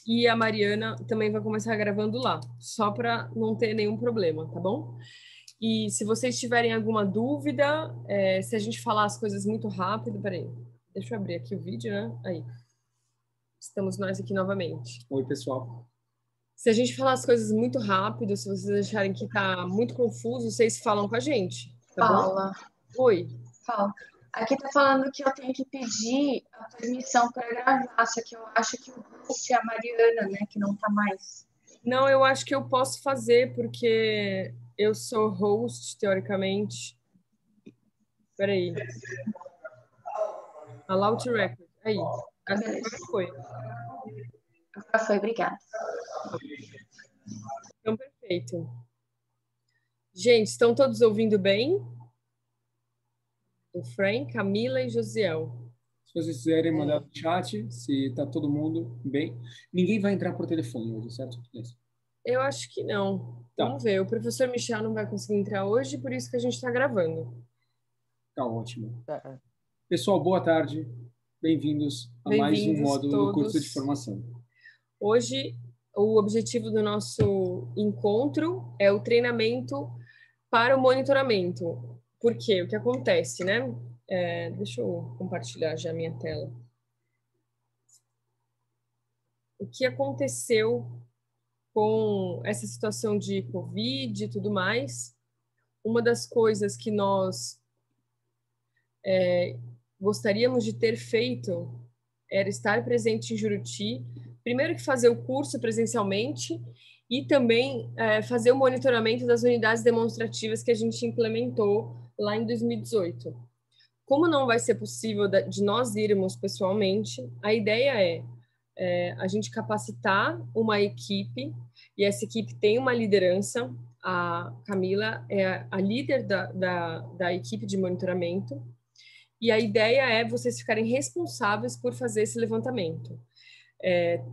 e a Mariana também vai começar gravando lá, só para não ter nenhum problema, tá bom? E se vocês tiverem alguma dúvida, se a gente falar as coisas muito rápido, peraí, deixa eu abrir aqui o vídeo, né? Aí, estamos nós aqui novamente. Oi, pessoal. Se a gente falar as coisas muito rápido, se vocês acharem que tá muito confuso, vocês falam com a gente, tá Paula. bom? Oi. Paula. Aqui tá falando que eu tenho que pedir a permissão para gravar, só que eu acho que o host é a Mariana, né, que não tá mais. Não, eu acho que eu posso fazer, porque eu sou host, teoricamente. Peraí. Allow to record. Aí. Agora foi. Agora foi, obrigada. Então, perfeito. Gente, estão todos ouvindo bem? O Frank, Camila e Josiel. Se vocês quiserem mandar no chat, se está todo mundo bem. Ninguém vai entrar por telefone hoje, certo? Eu acho que não. Tá. Vamos ver. O professor Michel não vai conseguir entrar hoje, por isso que a gente está gravando. Tá ótimo. Pessoal, boa tarde. Bem-vindos a mais um módulo do curso de formação. Hoje, o objetivo do nosso encontro é o treinamento para o monitoramento. Por quê? O que acontece, né? Deixa eu compartilhar já a minha tela. O que aconteceu com essa situação de Covid e tudo mais? Uma das coisas que nós gostaríamos de ter feito era estar presente em Juruti, primeiro que fazer o curso presencialmente e também fazer o monitoramento das unidades demonstrativas que a gente implementou lá em 2018. Como não vai ser possível de nós irmos pessoalmente, a ideia é a gente capacitar uma equipe, e essa equipe tem uma liderança. A Camila é a líder da equipe de monitoramento, e a ideia é vocês ficarem responsáveis por fazer esse levantamento.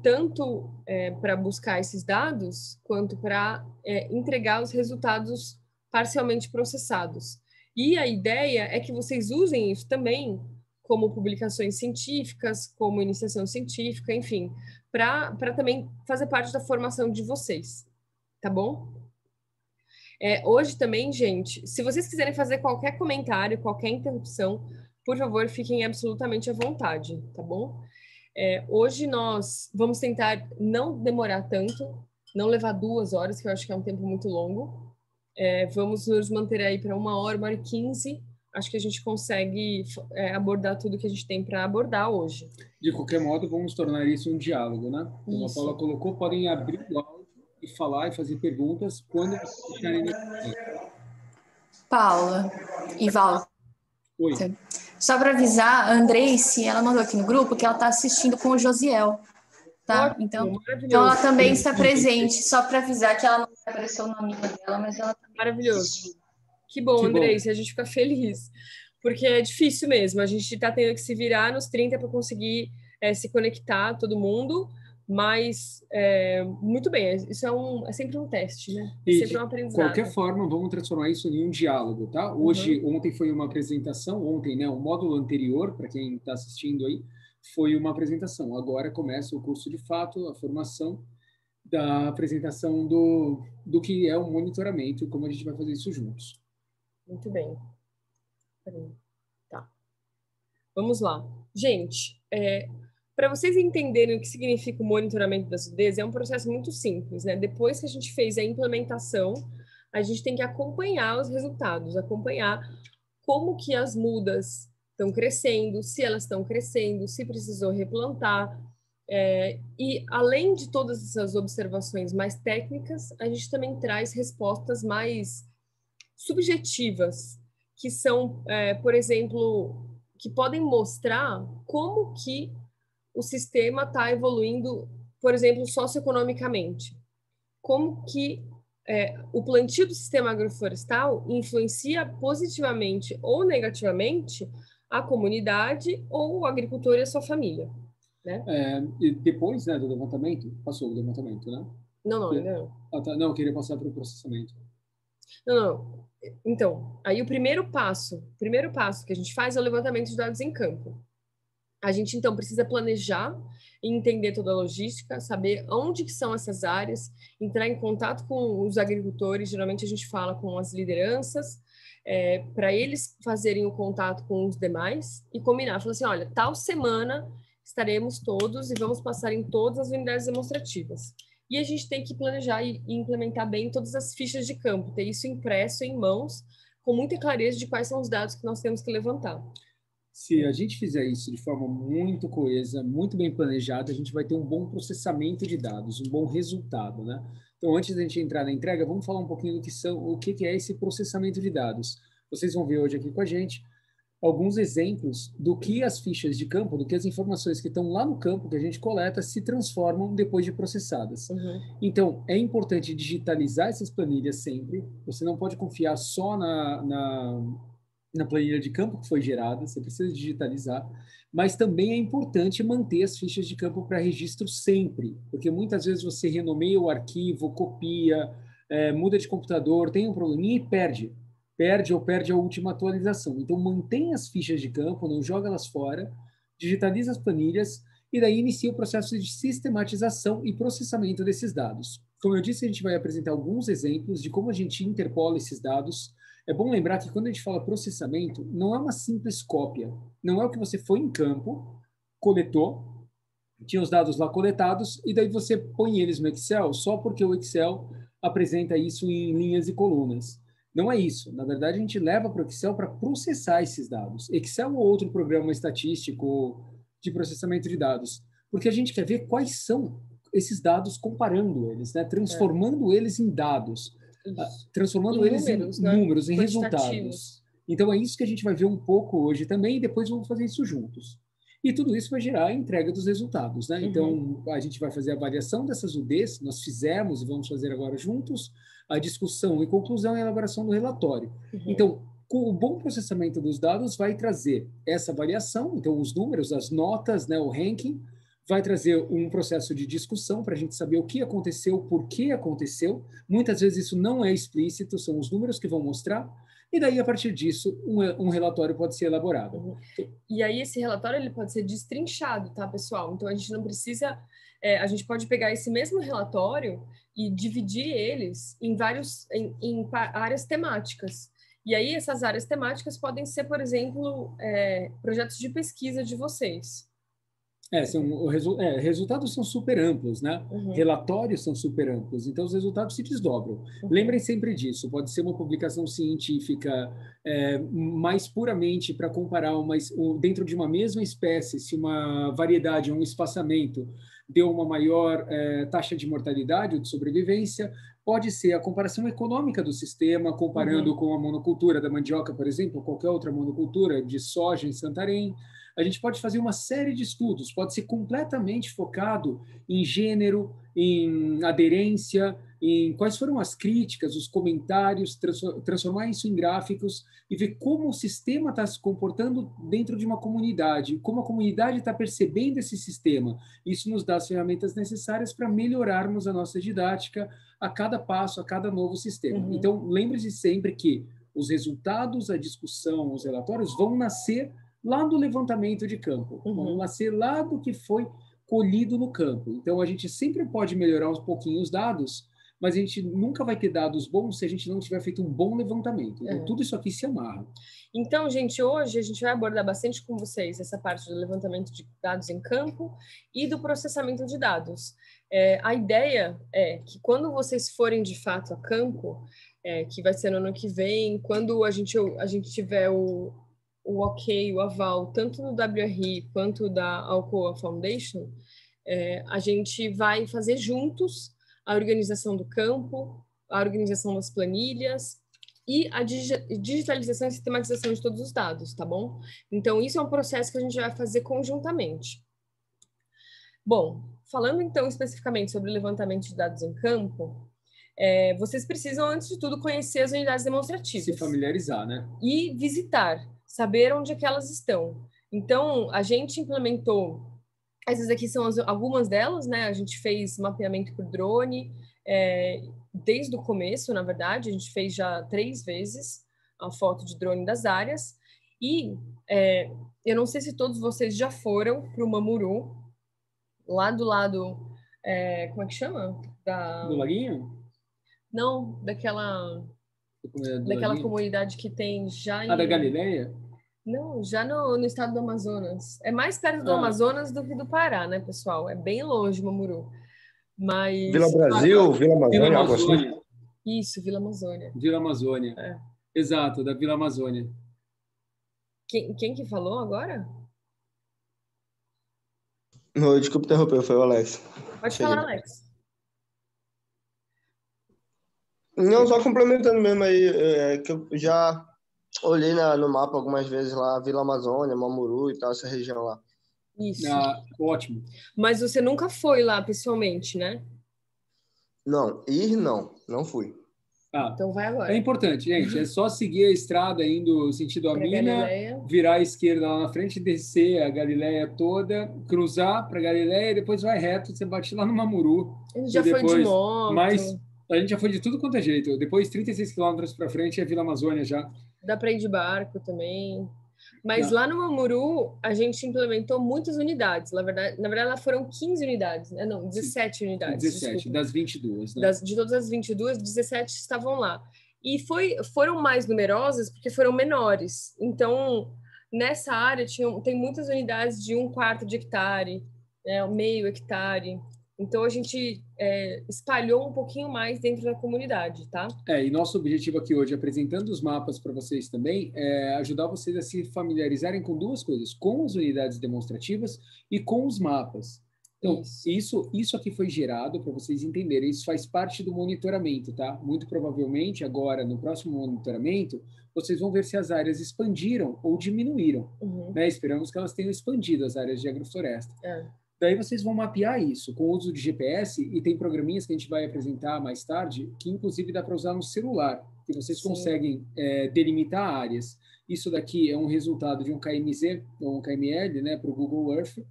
Tanto para buscar esses dados, quanto para entregar os resultados parcialmente processados. E a ideia é que vocês usem isso também como publicações científicas, como iniciação científica, enfim, para também fazer parte da formação de vocês, tá bom? Hoje também, gente, se vocês quiserem fazer qualquer comentário, qualquer interrupção, por favor, fiquem absolutamente à vontade, tá bom? Hoje nós vamos tentar não demorar tanto, não levar 2 horas, que eu acho que é um tempo muito longo. Vamos nos manter aí para 1 hora e 15. Acho que a gente consegue abordar tudo que a gente tem para abordar hoje. De qualquer modo, vamos tornar isso um diálogo, né? Como a Paula colocou, podem abrir o áudio e falar e fazer perguntas quando estiverem necessários. Paula e Val. Oi. Só para avisar, a Andreice, ela mandou aqui no grupo que ela está assistindo com o Josiel, tá? Ótimo, então ela também está presente, só para avisar que ela não apareceu o nome dela, mas ela está maravilhoso. Que bom, Andreice, a gente fica feliz, porque é difícil mesmo, a gente está tendo que se virar nos 30 para conseguir se conectar todo mundo, mas muito bem, isso é sempre um teste, né? É sempre um aprendizado. De qualquer forma, vamos transformar isso em um diálogo, tá? Ontem foi uma apresentação, né? O módulo anterior, para quem está assistindo aí, foi uma apresentação. Agora começa o curso de fato, a formação da apresentação do que é o monitoramento e como a gente vai fazer isso juntos. Muito bem. Tá. Vamos lá. Gente, para vocês entenderem o que significa o monitoramento das acidez, é um processo muito simples, né? Depois que a gente fez a implementação, a gente tem que acompanhar os resultados, acompanhar como que as mudas estão crescendo, se elas estão crescendo, se precisou replantar. E além de todas essas observações mais técnicas, a gente também traz respostas mais subjetivas, que são, por exemplo, que podem mostrar como que o sistema está evoluindo, por exemplo, socioeconomicamente. Como que o plantio do sistema agroflorestal influencia positivamente ou negativamente a comunidade ou o agricultor e a sua família. Né? E depois, né, do levantamento, passou o levantamento, né? Não, ainda não. Ah, tá. Não, eu queria passar para o processamento. Não. Então, aí o primeiro passo que a gente faz é o levantamento de dados em campo. A gente, então, precisa planejar e entender toda a logística, saber onde que são essas áreas, entrar em contato com os agricultores, geralmente a gente fala com as lideranças, para eles fazerem o contato com os demais e combinar, falar assim, olha, tal semana estaremos todos e vamos passar em todas as unidades demonstrativas. E a gente tem que planejar e implementar bem todas as fichas de campo, ter isso impresso em mãos, com muita clareza de quais são os dados que nós temos que levantar. Se a gente fizer isso de forma muito coesa, muito bem planejada, a gente vai ter um bom processamento de dados, um bom resultado, né? Então, antes da gente entrar na entrega, vamos falar um pouquinho o que é esse processamento de dados. Vocês vão ver hoje aqui com a gente alguns exemplos do que as fichas de campo, do que as informações que estão lá no campo que a gente coleta se transformam depois de processadas. Uhum. Então, é importante digitalizar essas planilhas sempre. Você não pode confiar só na planilha de campo que foi gerada, você precisa digitalizar, mas também é importante manter as fichas de campo para registro sempre, porque muitas vezes você renomeia o arquivo, copia, muda de computador, tem um probleminha e perde a última atualização. Então, mantém as fichas de campo, não joga elas fora, digitaliza as planilhas e daí inicia o processo de sistematização e processamento desses dados. Como eu disse, a gente vai apresentar alguns exemplos de como a gente interpola esses dados. É bom lembrar que quando a gente fala processamento, não é uma simples cópia. Não é o que você foi em campo, coletou, tinha os dados lá coletados, e daí você põe eles no Excel só porque o Excel apresenta isso em linhas e colunas. Não é isso. Na verdade, a gente leva para o Excel para processar esses dados. Excel ou outro programa estatístico de processamento de dados. Porque a gente quer ver quais são esses dados comparando eles, né? Transformando eles em dados. Transformando eles números, em né? números, em resultados. Então, é isso que a gente vai ver um pouco hoje também, e depois vamos fazer isso juntos. E tudo isso vai gerar a entrega dos resultados, né? Então, a gente vai fazer a avaliação dessas UDs, nós fizemos e vamos fazer agora juntos, a discussão e conclusão e elaboração do relatório. Então, com o bom processamento dos dados, vai trazer essa avaliação, então os números, as notas, né, o ranking, vai trazer um processo de discussão para a gente saber o que aconteceu, por que aconteceu. Muitas vezes isso não é explícito, são os números que vão mostrar. E daí, a partir disso, um relatório pode ser elaborado. E aí, esse relatório ele pode ser destrinchado, tá, pessoal? Então, a gente não precisa... a gente pode pegar esse mesmo relatório e dividir eles em em áreas temáticas. E aí, essas áreas temáticas podem ser, por exemplo, projetos de pesquisa de vocês. Resultados são super amplos, né? Relatórios são super amplos, então os resultados se desdobram. Lembrem sempre disso, pode ser uma publicação científica mais puramente para comparar dentro de uma mesma espécie, se uma variedade ou um espaçamento deu uma maior taxa de mortalidade ou de sobrevivência, pode ser a comparação econômica do sistema, comparando com a monocultura da mandioca, por exemplo, ou qualquer outra monocultura de soja em Santarém. A gente pode fazer uma série de estudos, pode ser completamente focado em gênero, em aderência, em quais foram as críticas, os comentários, transformar isso em gráficos e ver como o sistema está se comportando dentro de uma comunidade, como a comunidade está percebendo esse sistema. Isso nos dá as ferramentas necessárias para melhorarmos a nossa didática a cada passo, a cada novo sistema. Então, lembre-se sempre que os resultados, a discussão, os relatórios vão nascer lá do levantamento de campo, vamos nascer lá do que foi colhido no campo. Então, a gente sempre pode melhorar um pouquinho os dados, mas a gente nunca vai ter dados bons se a gente não tiver feito um bom levantamento. Então, tudo isso aqui se amarra. Então, gente, hoje a gente vai abordar bastante com vocês essa parte do levantamento de dados em campo e do processamento de dados. A ideia é que quando vocês forem de fato a campo, que vai ser no ano que vem, quando a gente tiver o ok, o aval, tanto do WRI quanto da Alcoa Foundation, a gente vai fazer juntos a organização do campo, a organização das planilhas e a digitalização e sistematização de todos os dados, tá bom? Então, isso é um processo que a gente vai fazer conjuntamente. Bom, falando então especificamente sobre o levantamento de dados em campo, vocês precisam, antes de tudo, conhecer as unidades demonstrativas. Se familiarizar, né? E visitar, saber onde é que elas estão. Então, a gente implementou, essas aqui são algumas delas, né? A gente fez mapeamento por drone, desde o começo, na verdade, a gente fez já 3 vezes a foto de drone das áreas, e Eu não sei se todos vocês já foram para o Mamuru, lá do lado, como é que chama? Do Laguinho? Não, Do daquela Laguinho? comunidade que tem já Da em... Galileia? Não, já no estado do Amazonas. É mais perto do Ah, Amazonas do que do Pará, né, pessoal? É bem longe, Mamuru. Vila Mas... Brasil, Vila Vila Amazônia, algo assim. Amazônia. Isso, Vila Amazônia. Vila Amazônia. É. Exato, da Vila Amazônia. Quem que falou agora? Não, desculpa interromper, foi o Alex. Pode Cheguei. falar, Alex. Não, só complementando mesmo aí, que eu já olhei no mapa algumas vezes lá, Vila Amazônia, Mamuru e tal, essa região lá. Isso. Ótimo. Mas você nunca foi lá pessoalmente, né? Não, não fui. Então vai agora. É importante, gente. É só seguir a estrada indo sentido a Pra mina, Galileia. virar à esquerda lá na frente, descer a Galileia toda, cruzar para Galileia e depois vai reto, você bate lá no Mamuru. A gente já foi de moto. Mas a gente já foi de tudo quanto é jeito. Depois, 36 quilômetros para frente, é Vila Amazônia já. Dá para ir de barco também. Mas lá no Mamuru, a gente implementou muitas unidades. Na verdade, lá foram 15 unidades, né? Não, 17 unidades. 17, desculpa. das 22. Né? De todas as 22, 17 estavam lá. E foram mais numerosas porque foram menores. Então, nessa área, tem muitas unidades de 1/4 de hectare, né? Meio hectare. Então, a gente espalhou um pouquinho mais dentro da comunidade, tá? E nosso objetivo aqui hoje, apresentando os mapas para vocês também, é ajudar vocês a se familiarizarem com duas coisas, com as unidades demonstrativas e com os mapas. Então, isso aqui foi gerado para vocês entenderem, isso faz parte do monitoramento, tá? Muito provavelmente, agora, no próximo monitoramento, vocês vão ver se as áreas expandiram ou diminuíram, né? Esperamos que elas tenham expandido as áreas de agrofloresta. Daí vocês vão mapear isso com o uso de GPS e tem programinhas que a gente vai apresentar mais tarde que inclusive dá para usar no celular, que vocês conseguem delimitar áreas. Isso daqui é um resultado de um KMZ ou um KML, né, para o Google Earth,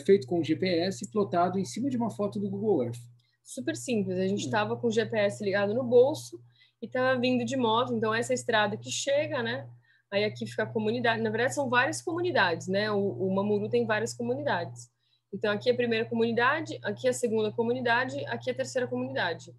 feito com GPS e plotado em cima de uma foto do Google Earth. Super simples. A gente estava com o GPS ligado no bolso e estava vindo de moto. Então, essa estrada que chega, né? Aí aqui fica a comunidade. Na verdade, são várias comunidades, né? O Mamuru tem várias comunidades. Então, aqui é a primeira comunidade, aqui é a segunda comunidade, aqui é a terceira comunidade.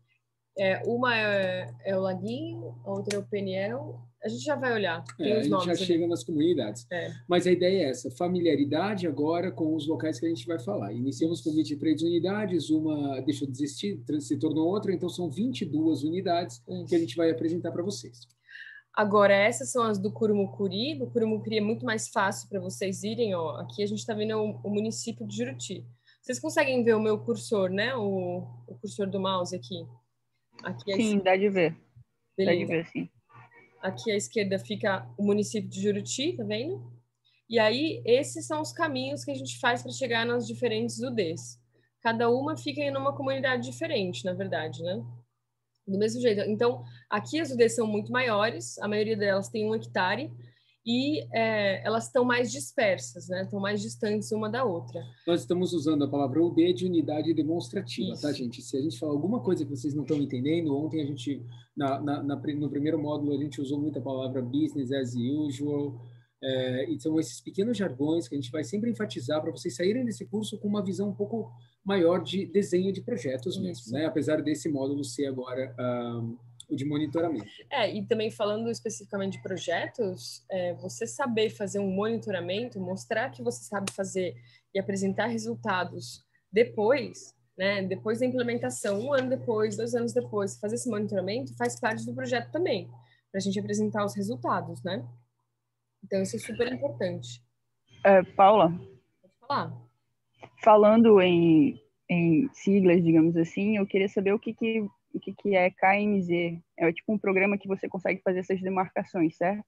Uma é o Laguinho, a outra é o Peniel. A gente já vai olhar. Tem os nomes a gente já chega nas comunidades. Mas a ideia é essa, familiaridade agora com os locais que a gente vai falar. Iniciamos com 23 unidades, uma deixou de existir, se tornou outra, então são 22 unidades que a gente vai apresentar para vocês. Agora, essas são as do Curumucuri. Do Curumucuri é muito mais fácil para vocês irem. Ó. Aqui a gente está vendo o município de Juruti. Vocês conseguem ver o meu cursor, né? O cursor do mouse aqui. Sim, dá de ver. Beleza. Dá de ver, sim. Aqui à esquerda fica o município de Juruti, tá vendo? E aí, esses são os caminhos que a gente faz para chegar nas diferentes UDs. Cada uma fica em uma comunidade diferente, na verdade, né? Do mesmo jeito. Então, aqui as UDs são muito maiores, a maioria delas tem 1 hectare, e elas estão mais dispersas, né? Estão mais distantes uma da outra. Nós estamos usando a palavra UD de unidade demonstrativa, tá, gente? Se a gente falar alguma coisa que vocês não estão entendendo, ontem a gente, no primeiro módulo, a gente usou muito a palavra business as usual, e são esses pequenos jargões que a gente vai sempre enfatizar para vocês saírem desse curso com uma visão um pouco maior de desenho de projetos mesmo, né? Apesar desse módulo ser agora o de monitoramento. E também falando especificamente de projetos, você saber fazer um monitoramento, mostrar que você sabe fazer e apresentar resultados depois, né? Depois da implementação, 1 ano depois, 2 anos depois, fazer esse monitoramento faz parte do projeto também, para a gente apresentar os resultados, né? Então, isso é super importante. Paula? Pode falar. Falando em siglas, digamos assim, eu queria saber o que é KMZ. É tipo um programa que você consegue fazer essas demarcações, certo?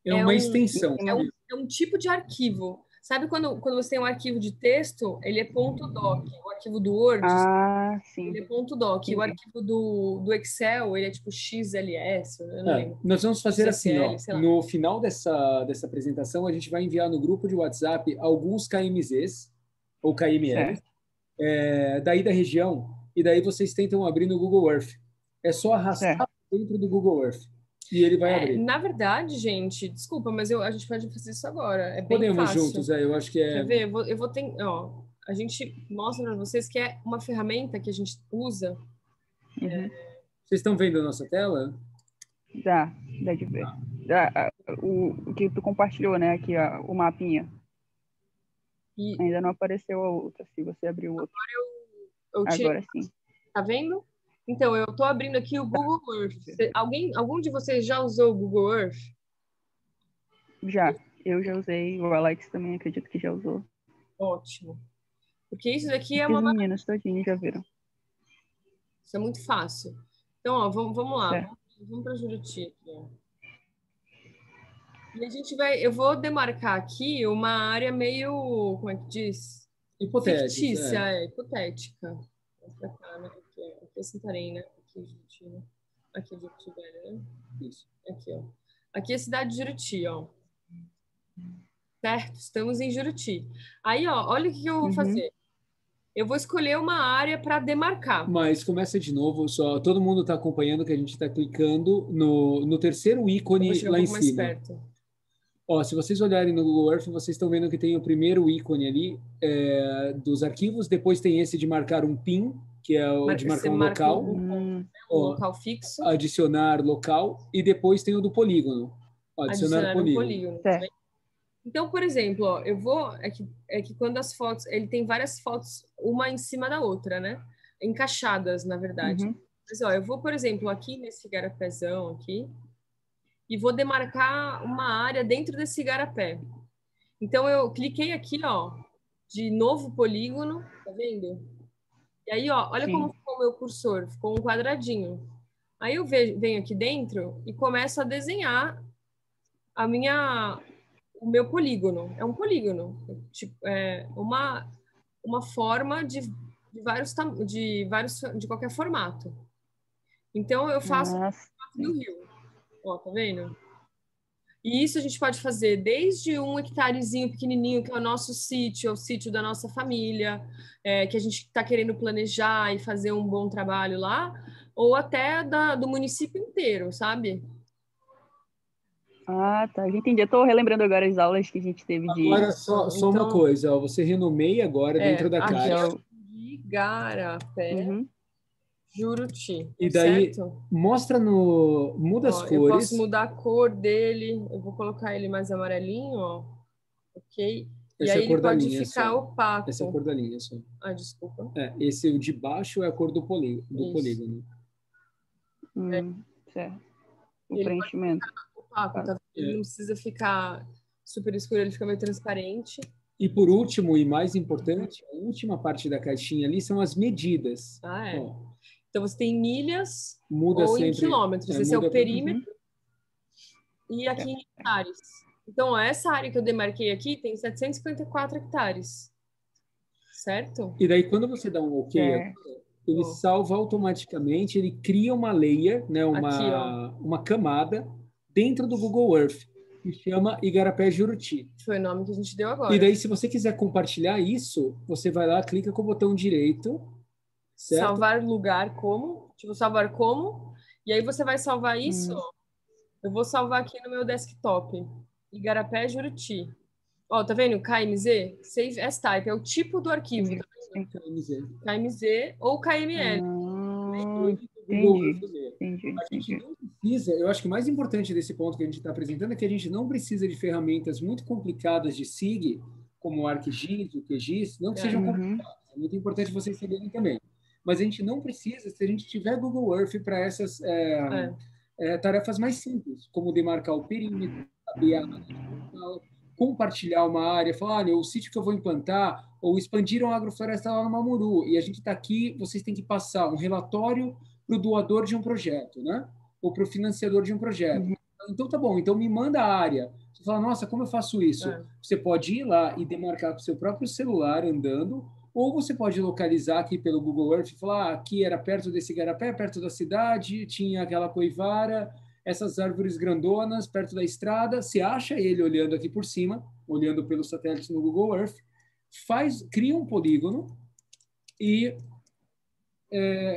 É uma extensão. É um tipo de arquivo. Sabe quando você tem um arquivo de texto, ele é .doc. O arquivo do Word, sim. ele é .doc. Sim. O arquivo do Excel, ele é tipo XLS. Eu não lembro. Nós vamos fazer XSL, assim, ó, no final dessa apresentação, a gente vai enviar no grupo de WhatsApp alguns KMZs, ou KMLs, daí da região, e daí vocês tentam abrir no Google Earth. É só arrastar dentro do Google Earth. E ele vai abrir. Na verdade, gente, desculpa, mas a gente pode fazer isso agora. É bem Podemos fácil. juntos, eu acho que é... Quer ver? Eu vou ter... Ó, a gente mostra para vocês que é uma ferramenta que a gente usa. Vocês estão vendo a nossa tela? Dá de ver. O que tu compartilhou, né? Aqui, o mapinha. Ainda não apareceu a outra, se você abrir o outro. Agora sim. Tá vendo? Então, eu tô abrindo aqui o Google Earth. Algum de vocês já usou o Google Earth? Já. Eu já usei. O Alex também acredito que já usou. Ótimo. Porque isso daqui é uma... Os meninos todinhos já viram. Isso é muito fácil. Então, ó, vamos lá. É. Vamos para Juruti aqui, ó. E a gente eu vou demarcar aqui uma área meio, como é que diz? Hipotética. Fictícia, hipotética. Pra cá, né? Aqui é Santarém, né? Aqui é Juruti, né? Aqui é Juruti Velho, né? Isso. Aqui, ó. Aqui é a cidade de Juruti, ó. Certo? Estamos em Juruti. Aí, ó, olha o que eu vou fazer. Eu vou escolher uma área para demarcar. Mas começa de novo, só todo mundo está acompanhando que a gente está clicando no terceiro ícone lá em cima. Mais perto. Ó, se vocês olharem no Google Earth, vocês estão vendo que tem o primeiro ícone ali dos arquivos, depois tem esse de marcar um PIN, que é o de marcar um local. Um local fixo. Adicionar local, e depois tem o do polígono. Adicionar polígono. Então, por exemplo, ó, eu vou... É que quando as fotos... Ele tem várias fotos, uma em cima da outra, né? Encaixadas, na verdade. Mas, ó, eu vou, por exemplo, aqui nesse igarapézão aqui, e vou demarcar uma área dentro desse igarapé. Então, eu cliquei aqui, ó, de novo polígono, tá vendo? E aí, ó, olha como ficou o meu cursor. Ficou um quadradinho. Aí eu venho aqui dentro e começo a desenhar o meu polígono. É um polígono. Tipo, é uma forma de qualquer formato. Então, eu faço o formato do rio. Ó, tá vendo? E isso a gente pode fazer desde um hectarezinho pequenininho, que é o nosso sítio, é o sítio da nossa família, que a gente está querendo planejar e fazer um bom trabalho lá, ou até do município inteiro, sabe? Ah, tá. Entendi. Eu tô relembrando agora as aulas que a gente teve de... Agora, só uma coisa, ó, você renomeia agora dentro da caixa. Igarapé, Juruti. E daí, certo? muda as cores. Eu posso mudar a cor dele, eu vou colocar ele mais amarelinho, ó. Ok? Essa e aí é a cor ele da pode linha, ficar opaco. Essa é a cor da linha, só. Ah, desculpa. Esse o de baixo é a cor do polígono. Certo. O preenchimento. Opaco, tá? Ele não precisa ficar super escuro, ele fica meio transparente. E por último, e mais importante, a última parte da caixinha ali são as medidas. Ó. Então, você tem milhas muda ou sempre, em quilômetros. Esse é o perímetro. E aqui em hectares. Então, ó, essa área que eu demarquei aqui tem 754 hectares. Certo? E daí, quando você dá um OK, ele salva automaticamente, ele cria uma layer, né, uma camada dentro do Google Earth, que chama Igarapé Juruti. Foi o nome que a gente deu agora. E daí, se você quiser compartilhar isso, você vai lá, clica com o botão direito. Certo? Salvar lugar como, tipo, salvar como, e aí você vai salvar isso, eu vou salvar aqui no meu desktop, Igarapé Juruti. Ó, tá vendo? KMZ, Save as Type, é o tipo do arquivo. KMZ ou KML. Entendi. A gente não precisa, eu acho que o mais importante desse ponto que a gente está apresentando é que a gente não precisa de ferramentas muito complicadas de SIG, como o ArcGIS, o QGIS, não que sejam complicadas, é muito importante vocês saberem também. Mas a gente não precisa se a gente tiver Google Earth para essas tarefas mais simples, como demarcar o perímetro, saber a área, compartilhar uma área, falar, olha, o sítio que eu vou implantar, ou expandiram a agrofloresta lá no Mamuru, e a gente está aqui, vocês têm que passar um relatório para o doador de um projeto, né? Ou para o financiador de um projeto. Então, tá bom, então me manda a área. Você fala, nossa, como eu faço isso? Você pode ir lá e demarcar com o seu próprio celular andando, ou você pode localizar aqui pelo Google Earth e falar, aqui era perto desse igarapé, perto da cidade, tinha aquela coivara, essas árvores grandonas perto da estrada. Você acha ele olhando aqui por cima, olhando pelo satélite no Google Earth, cria um polígono e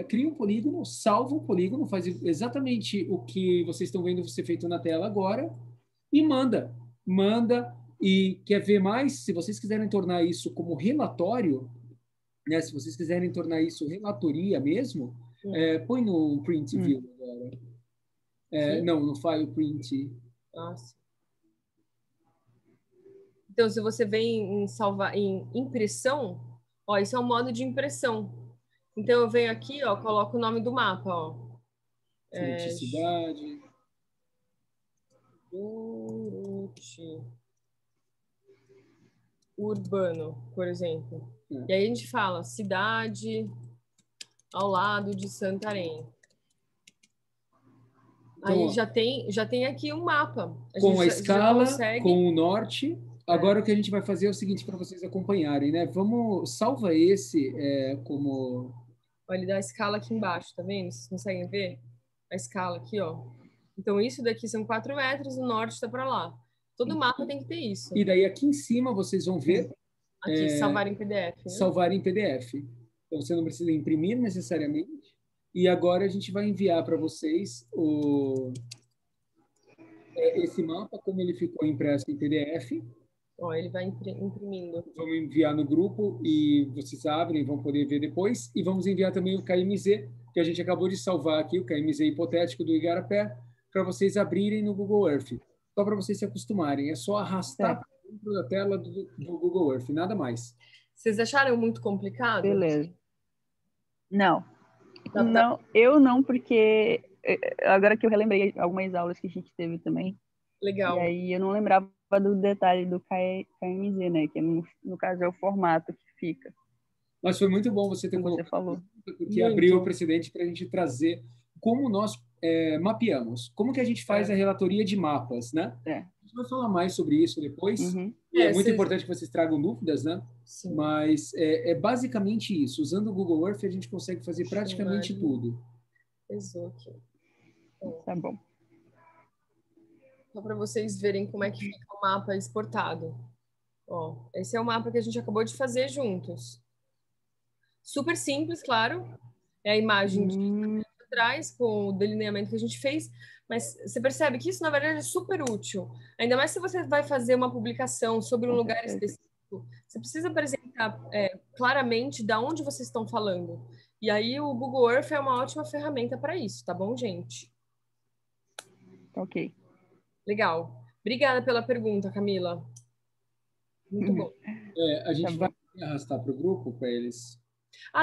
cria um polígono, salva um polígono, faz exatamente o que vocês estão vendo ser feito na tela agora e manda. E quer ver mais? Se vocês quiserem tornar isso como relatório, né? Se vocês quiserem tornar isso relatoria mesmo, põe no print view agora. Não, no file print. Nossa. Então, se você vem em salvar em impressão, ó, isso é um modo de impressão. Então, eu venho aqui, ó, coloco o nome do mapa, ó. Cidade. Juruti. Urbano, por exemplo. E aí a gente fala cidade ao lado de Santarém. Então, aí já tem aqui um mapa. Com a escala, com o norte. Agora o que a gente vai fazer é o seguinte para vocês acompanharem, né? Salva esse como... Olha, ele dá a escala aqui embaixo, tá vendo? Vocês conseguem ver? A escala aqui, ó. Então, isso daqui são 4 metros, o norte está para lá. Todo mapa tem que ter isso. E daí aqui em cima vocês vão ver... Aqui, salvar em PDF. Né? Salvar em PDF. Então, você não precisa imprimir necessariamente. E agora a gente vai enviar para vocês esse mapa, como ele ficou impresso em PDF. Ó, ele vai imprimindo. Vamos enviar no grupo e vocês abrem e vão poder ver depois. E vamos enviar também o KMZ, que a gente acabou de salvar aqui, o KMZ hipotético do Igarapé, para vocês abrirem no Google Earth. Só para vocês se acostumarem. É só arrastar para dentro da tela do Google Earth, nada mais. Vocês acharam muito complicado? Beleza. Não. Não, eu não, porque agora que eu relembrei algumas aulas que a gente teve também. Legal. E aí eu não lembrava do detalhe do KMZ, né? Que no caso é o formato que fica. Mas foi muito bom você ter colocado. Você falou. Porque abriu o precedente para a gente trazer como nós mapeamos. Como que a gente faz a relatoria de mapas, né? A gente vai falar mais sobre isso depois. E é muito importante que vocês tragam dúvidas, né? Sim. Mas é basicamente isso. Usando o Google Earth, a gente consegue fazer praticamente tudo. Exato. Tá bom. Só para vocês verem como é que fica o mapa exportado. Ó, esse é o mapa que a gente acabou de fazer juntos. Super simples, claro. É a imagem de trás com o delineamento que a gente fez, mas você percebe que isso, na verdade, é super útil. Ainda mais se você vai fazer uma publicação sobre um lugar específico, você precisa apresentar claramente de onde vocês estão falando. E aí o Google Earth é uma ótima ferramenta para isso, tá bom, gente? Ok. Legal. Obrigada pela pergunta, Camila. Muito bom. A gente vai arrastar para o grupo para eles.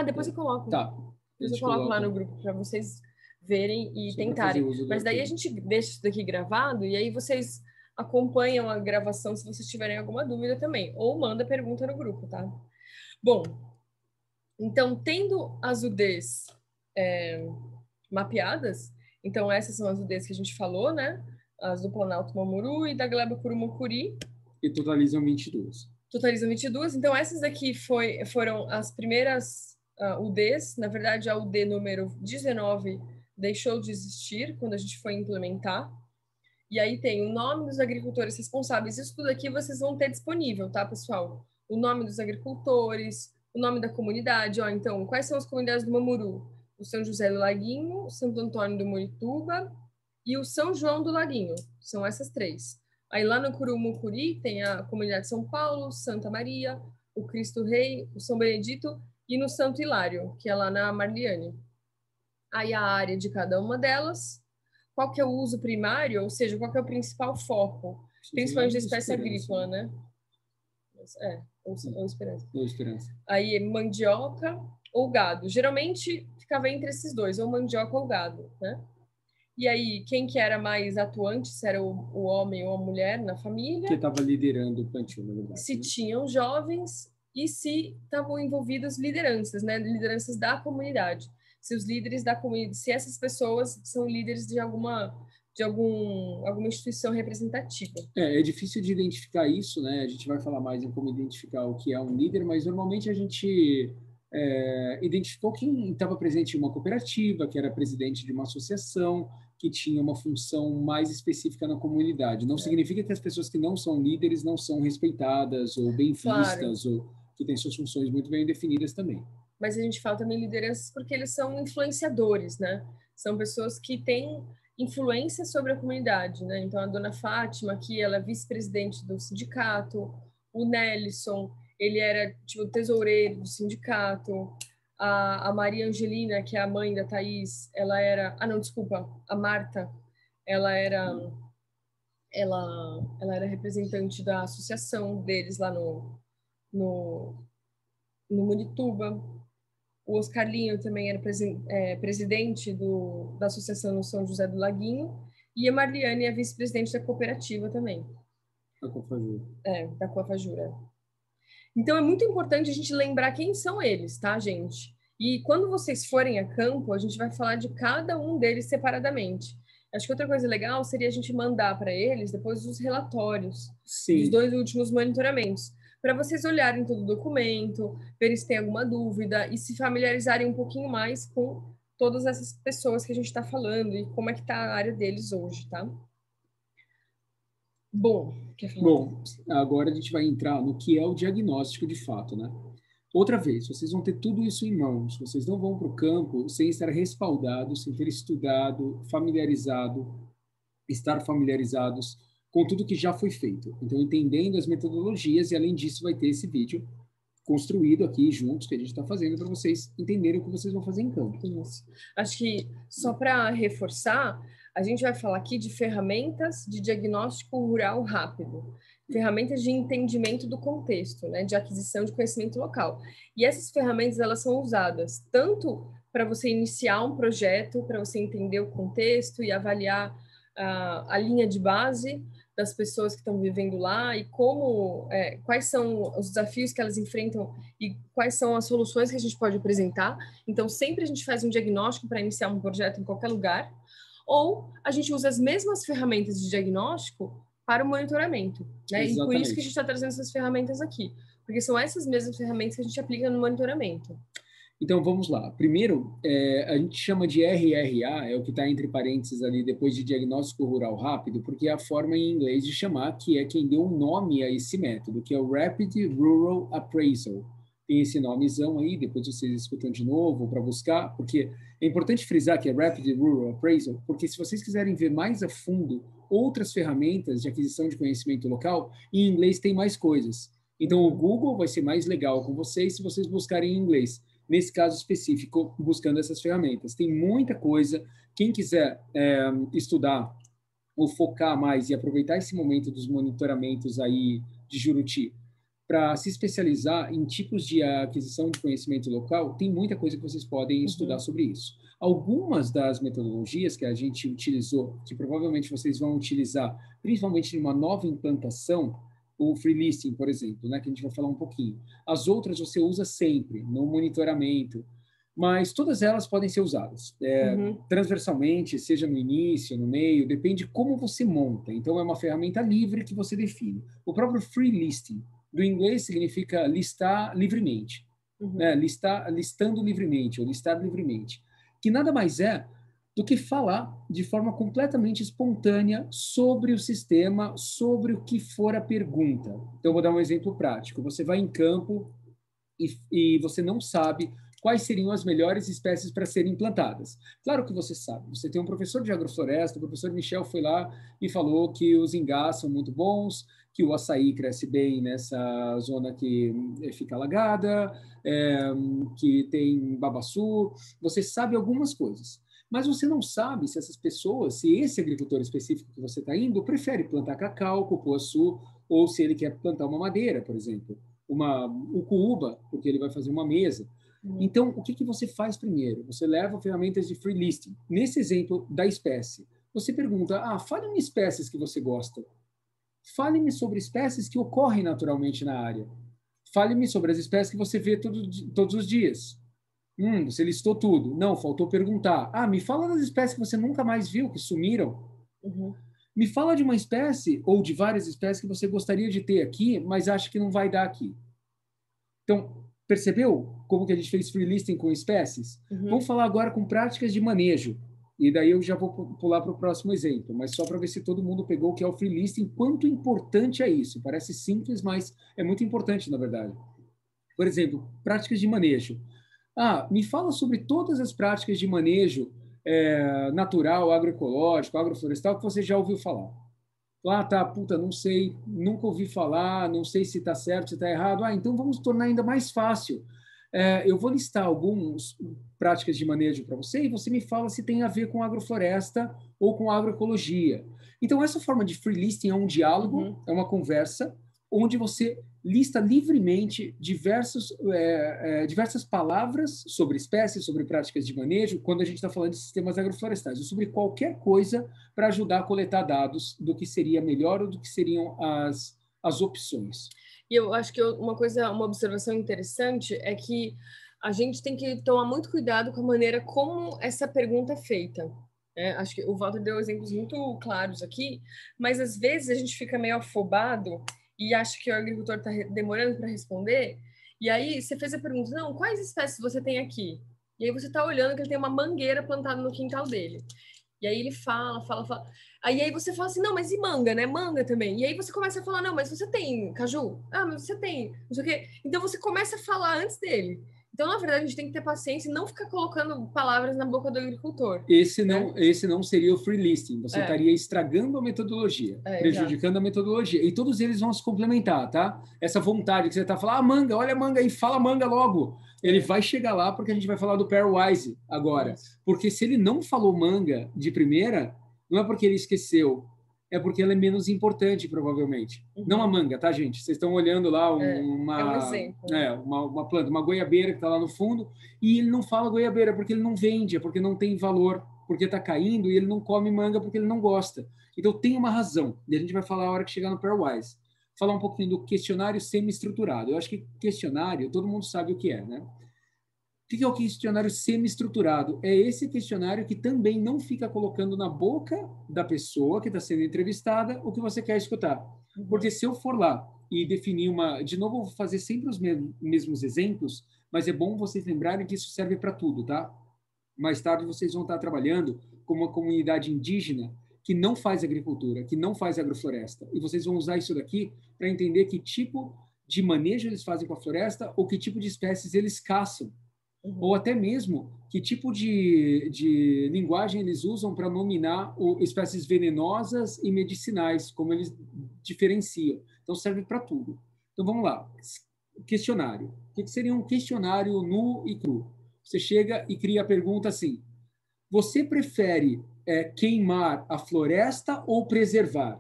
Depois eu coloco. Tá. Depois eu coloco lá no grupo para vocês verem e tentarem. Mas daí a gente deixa isso daqui gravado e aí vocês acompanham a gravação se vocês tiverem alguma dúvida também. Ou manda pergunta no grupo, tá? Bom, então, tendo as UDs mapeadas, então essas são as UDs que a gente falou, né? As do Planalto Mamuru e da Gleba Curumucuri. E totalizam 22. Totalizam 22. Então, essas aqui foram as primeiras UDs. Na verdade, a UD número 19 deixou de existir quando a gente foi implementar. E aí tem o nome dos agricultores responsáveis. Isso tudo aqui vocês vão ter disponível, tá, pessoal? O nome dos agricultores, o nome da comunidade. Então, quais são as comunidades do Mamuru? O São José do Laguinho, o Santo Antônio do Murituba e o São João do Laguinho. São essas 3. Aí lá no Curumucuri tem a comunidade São Paulo, Santa Maria, o Cristo Rei, o São Benedito e no Santo Hilário, que é lá na Marliane. Aí a área de cada uma delas, qual que é o uso primário, ou seja, qual que é o principal foco, principalmente da espécie agrícola, né? Ou esperança. Ou esperança. Aí mandioca ou gado. Geralmente ficava entre esses dois, ou mandioca ou gado, né? E aí, quem que era mais atuante, se era o homem ou a mulher na família? Que estava liderando o plantio, na verdade. Se tinham jovens e se estavam envolvidas lideranças, né? Lideranças da comunidade. Se os líderes da comunidade, se essas pessoas são líderes de alguma instituição representativa. É difícil de identificar isso, né? A gente vai falar mais em como identificar o que é um líder, mas normalmente a gente identificou quem estava presente em uma cooperativa, que era presidente de uma associação, que tinha uma função mais específica na comunidade. Não significa que as pessoas que não são líderes não são respeitadas ou bem vistas, ou que têm suas funções muito bem definidas também. mas a gente fala também lideranças porque eles são influenciadores, né? São pessoas que têm influência sobre a comunidade, né? Então, a dona Fátima aqui, ela é vice-presidente do sindicato, o Nelson, ele era tipo tesoureiro do sindicato, a Maria Angelina, que é a mãe da Thaís, ela era... Ah, não, desculpa, a Marta, ela era representante da associação deles lá no Murituba. O Oscarlinho também era presidente da associação no São José do Laguinho, e a Marliane é vice-presidente da cooperativa também. Da Coafajura. Da Coafajura. Então, é muito importante a gente lembrar quem são eles, tá, gente? E quando vocês forem a campo, a gente vai falar de cada um deles separadamente. Acho que outra coisa legal seria a gente mandar para eles depois os relatórios dos 2 últimos monitoramentos, para vocês olharem todo o documento, verem se tem alguma dúvida e se familiarizarem um pouquinho mais com todas essas pessoas que a gente está falando e como é que está a área deles hoje, tá? Bom, agora a gente vai entrar no que é o diagnóstico de fato, né? Outra vez, vocês vão ter tudo isso em mãos, vocês não vão para o campo sem estar respaldados, sem ter estudado, estar familiarizados com tudo que já foi feito. Então, entendendo as metodologias, e além disso vai ter esse vídeo construído aqui juntos, que a gente está fazendo, para vocês entenderem o que vocês vão fazer em campo. Isso. Acho que, só para reforçar, a gente vai falar aqui de ferramentas de diagnóstico rural rápido, ferramentas de entendimento do contexto, né, de aquisição de conhecimento local. E essas ferramentas, elas são usadas tanto para você iniciar um projeto, para você entender o contexto e avaliar a linha de base das pessoas que estão vivendo lá e quais são os desafios que elas enfrentam e quais são as soluções que a gente pode apresentar. Então, sempre a gente faz um diagnóstico para iniciar um projeto em qualquer lugar, ou a gente usa as mesmas ferramentas de diagnóstico para o monitoramento, né? E por isso que a gente está trazendo essas ferramentas aqui, porque são essas mesmas ferramentas que a gente aplica no monitoramento. Então, vamos lá. Primeiro, a gente chama de RRA, é o que está entre parênteses ali, depois de diagnóstico rural rápido, porque é a forma em inglês de chamar, que é quem deu um nome a esse método, que é o Rapid Rural Appraisal. Tem esse nomezão aí, depois vocês escutam de novo para buscar, porque é importante frisar que é Rapid Rural Appraisal, porque se vocês quiserem ver mais a fundo outras ferramentas de aquisição de conhecimento local, em inglês tem mais coisas. Então, o Google vai ser mais legal com vocês se vocês buscarem em inglês. Nesse caso específico, buscando essas ferramentas. Tem muita coisa. Quem quiser estudar ou focar mais e aproveitar esse momento dos monitoramentos aí de Juruti para se especializar em tipos de aquisição de conhecimento local, tem muita coisa que vocês podem estudar sobre isso. Algumas das metodologias que a gente utilizou, que provavelmente vocês vão utilizar, principalmente em uma nova implantação, o free listing, por exemplo, né, que a gente vai falar um pouquinho. As outras você usa sempre, no monitoramento, mas todas elas podem ser usadas transversalmente, seja no início, no meio, depende como você monta. Então, é uma ferramenta livre que você define. O próprio free listing, do inglês, significa listar livremente, né, listando livremente, ou listar livremente, que nada mais é do que falar de forma completamente espontânea sobre o sistema, sobre o que for a pergunta. Então, eu vou dar um exemplo prático. Você vai em campo e você não sabe quais seriam as melhores espécies para serem plantadas. Claro que você sabe. Você tem um professor de agrofloresta, o professor Michel foi lá e falou que os ingás são muito bons, que o açaí cresce bem nessa zona que fica alagada, que tem babaçu. Você sabe algumas coisas. Mas você não sabe se essas pessoas, se esse agricultor específico que você está indo, prefere plantar cacau, cupuaçu, ou se ele quer plantar uma madeira, por exemplo, uma ucuúba, porque ele vai fazer uma mesa. Então, o que você faz primeiro? Você leva ferramentas de free listing. Nesse exemplo da espécie, você pergunta, fale-me espécies que você gosta. Fale-me sobre espécies que ocorrem naturalmente na área. Fale-me sobre as espécies que você vê todos os dias. Você listou tudo. Não, faltou perguntar. Me fala das espécies que você nunca mais viu, que sumiram. Me fala de uma espécie, ou de várias espécies que você gostaria de ter aqui, mas acha que não vai dar aqui. Então, percebeu como que a gente fez free listing com espécies? Vamos falar agora com práticas de manejo. E daí eu já vou pular para o próximo exemplo, mas só para ver se todo mundo pegou o que é o free listing, quanto importante é isso. Parece simples, mas é muito importante, na verdade. Por exemplo, práticas de manejo. me fala sobre todas as práticas de manejo natural, agroecológico, agroflorestal que você já ouviu falar. Puta, não sei, nunca ouvi falar, não sei se está certo, se está errado. Então vamos tornar ainda mais fácil. Eu vou listar algumas práticas de manejo para você e você me fala se tem a ver com agrofloresta ou com agroecologia. Então, essa forma de free listing é um diálogo, é uma conversa, onde você lista livremente diversas palavras sobre espécies, sobre práticas de manejo, quando a gente está falando de sistemas agroflorestais, ou sobre qualquer coisa para ajudar a coletar dados do que seria melhor ou do que seriam as opções. E eu acho que uma observação interessante é que a gente tem que tomar muito cuidado com a maneira como essa pergunta é feita. Acho que o Walter deu exemplos muito claros aqui, mas às vezes a gente fica meio afobado e acha que o agricultor está demorando para responder, e aí você fez a pergunta, não, quais espécies você tem aqui? E aí você está olhando que ele tem uma mangueira plantada no quintal dele. E aí ele fala. Aí você fala assim, não, mas e manga, né? Manga também. E aí você começa a falar, não, mas você tem caju? Mas você tem, não sei o quê. Então você começa a falar antes dele. Então, na verdade, a gente tem que ter paciência e não ficar colocando palavras na boca do agricultor. Esse não seria o free listing. Você estaria estragando a metodologia, prejudicando a metodologia. E todos eles vão se complementar, tá? Essa vontade que você está falando, manga, olha a manga aí, fala manga logo. Ele vai chegar lá porque a gente vai falar do pairwise agora. Porque se ele não falou manga de primeira, não é porque ele esqueceu, é porque ela é menos importante, provavelmente. Não a manga, tá, gente? Vocês estão olhando lá um exemplo. Uma planta, uma goiabeira que está lá no fundo, e ele não fala goiabeira porque ele não vende, é porque não tem valor, porque está caindo, e ele não come manga porque ele não gosta. Então, tem uma razão. E a gente vai falar a hora que chegar no pairwise. Falar um pouquinho do questionário semi-estruturado. Eu acho que questionário, todo mundo sabe o que é, né? O que é o questionário semi-estruturado? É esse questionário que também não fica colocando na boca da pessoa que está sendo entrevistada o que você quer escutar. Porque se eu for lá e definir de novo, eu vou fazer sempre os mesmos exemplos, mas é bom vocês lembrarem que isso serve para tudo, tá? Mais tarde vocês vão estar trabalhando com uma comunidade indígena que não faz agricultura, que não faz agrofloresta. E vocês vão usar isso daqui para entender que tipo de manejo eles fazem com a floresta ou que tipo de espécies eles caçam. Ou até mesmo que tipo de linguagem eles usam para nominar espécies venenosas e medicinais, como eles diferenciam. Então, serve para tudo. Então, vamos lá. Questionário. O que seria um questionário nu e cru? Você chega e cria a pergunta assim, você prefere queimar a floresta ou preservar?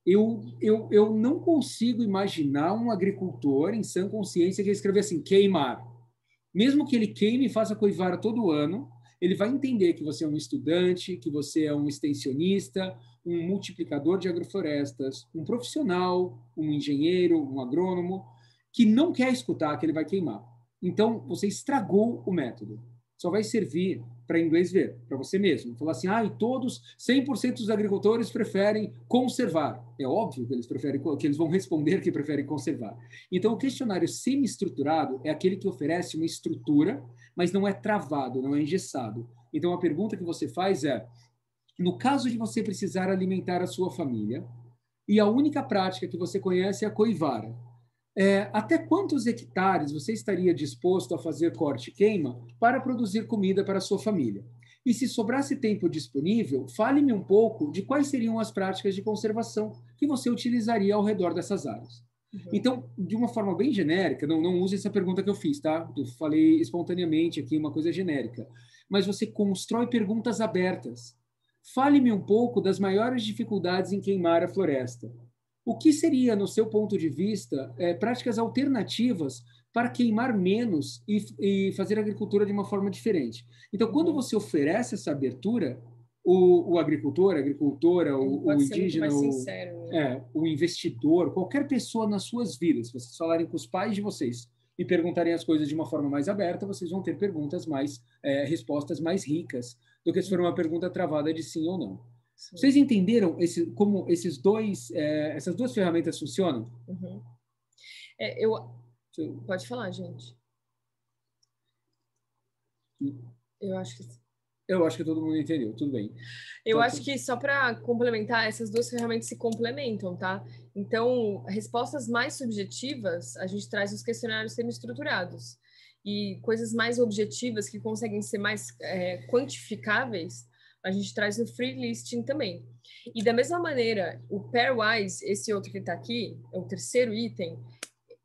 Eu não consigo imaginar um agricultor em sã consciência que escrever assim, queimar. Mesmo que ele queime e faça coivara todo ano, ele vai entender que você é um estudante, que você é um extensionista, um multiplicador de agroflorestas, um profissional, um engenheiro, um agrônomo, que não quer escutar que ele vai queimar. Então, você estragou o método. Só vai servir para inglês ver, para você mesmo. Falar assim, todos, 100% dos agricultores preferem conservar. É óbvio que eles vão responder que preferem conservar. Então, o questionário semi-estruturado é aquele que oferece uma estrutura, mas não é travado, não é engessado. Então, a pergunta que você faz é, no caso de você precisar alimentar a sua família, e a única prática que você conhece é a coivara, até quantos hectares você estaria disposto a fazer corte e queima para produzir comida para a sua família? E se sobrasse tempo disponível, fale-me um pouco de quais seriam as práticas de conservação que você utilizaria ao redor dessas áreas. Então, de uma forma bem genérica, não use essa pergunta que eu fiz, tá? Eu falei espontaneamente aqui uma coisa genérica. Mas você constrói perguntas abertas. Fale-me um pouco das maiores dificuldades em queimar a floresta. O que seria, no seu ponto de vista, práticas alternativas para queimar menos e fazer agricultura de uma forma diferente? Então, quando você oferece essa abertura, o agricultor, a agricultora, o indígena, o investidor, qualquer pessoa nas suas vidas, vocês falarem com os pais de vocês e perguntarem as coisas de uma forma mais aberta, vocês vão ter respostas mais ricas do que se for uma pergunta travada de sim ou não. Sim. Vocês entenderam como essas duas ferramentas funcionam? Pode falar, gente. Eu acho que todo mundo entendeu, tudo bem. Eu acho que só para complementar, essas duas ferramentas se complementam, tá? Então, respostas mais subjetivas, a gente traz os questionários semi-estruturados. e coisas mais objetivas que conseguem ser mais quantificáveis, a gente traz no free listing também. E da mesma maneira, o pairwise, esse outro que está aqui, é o terceiro item,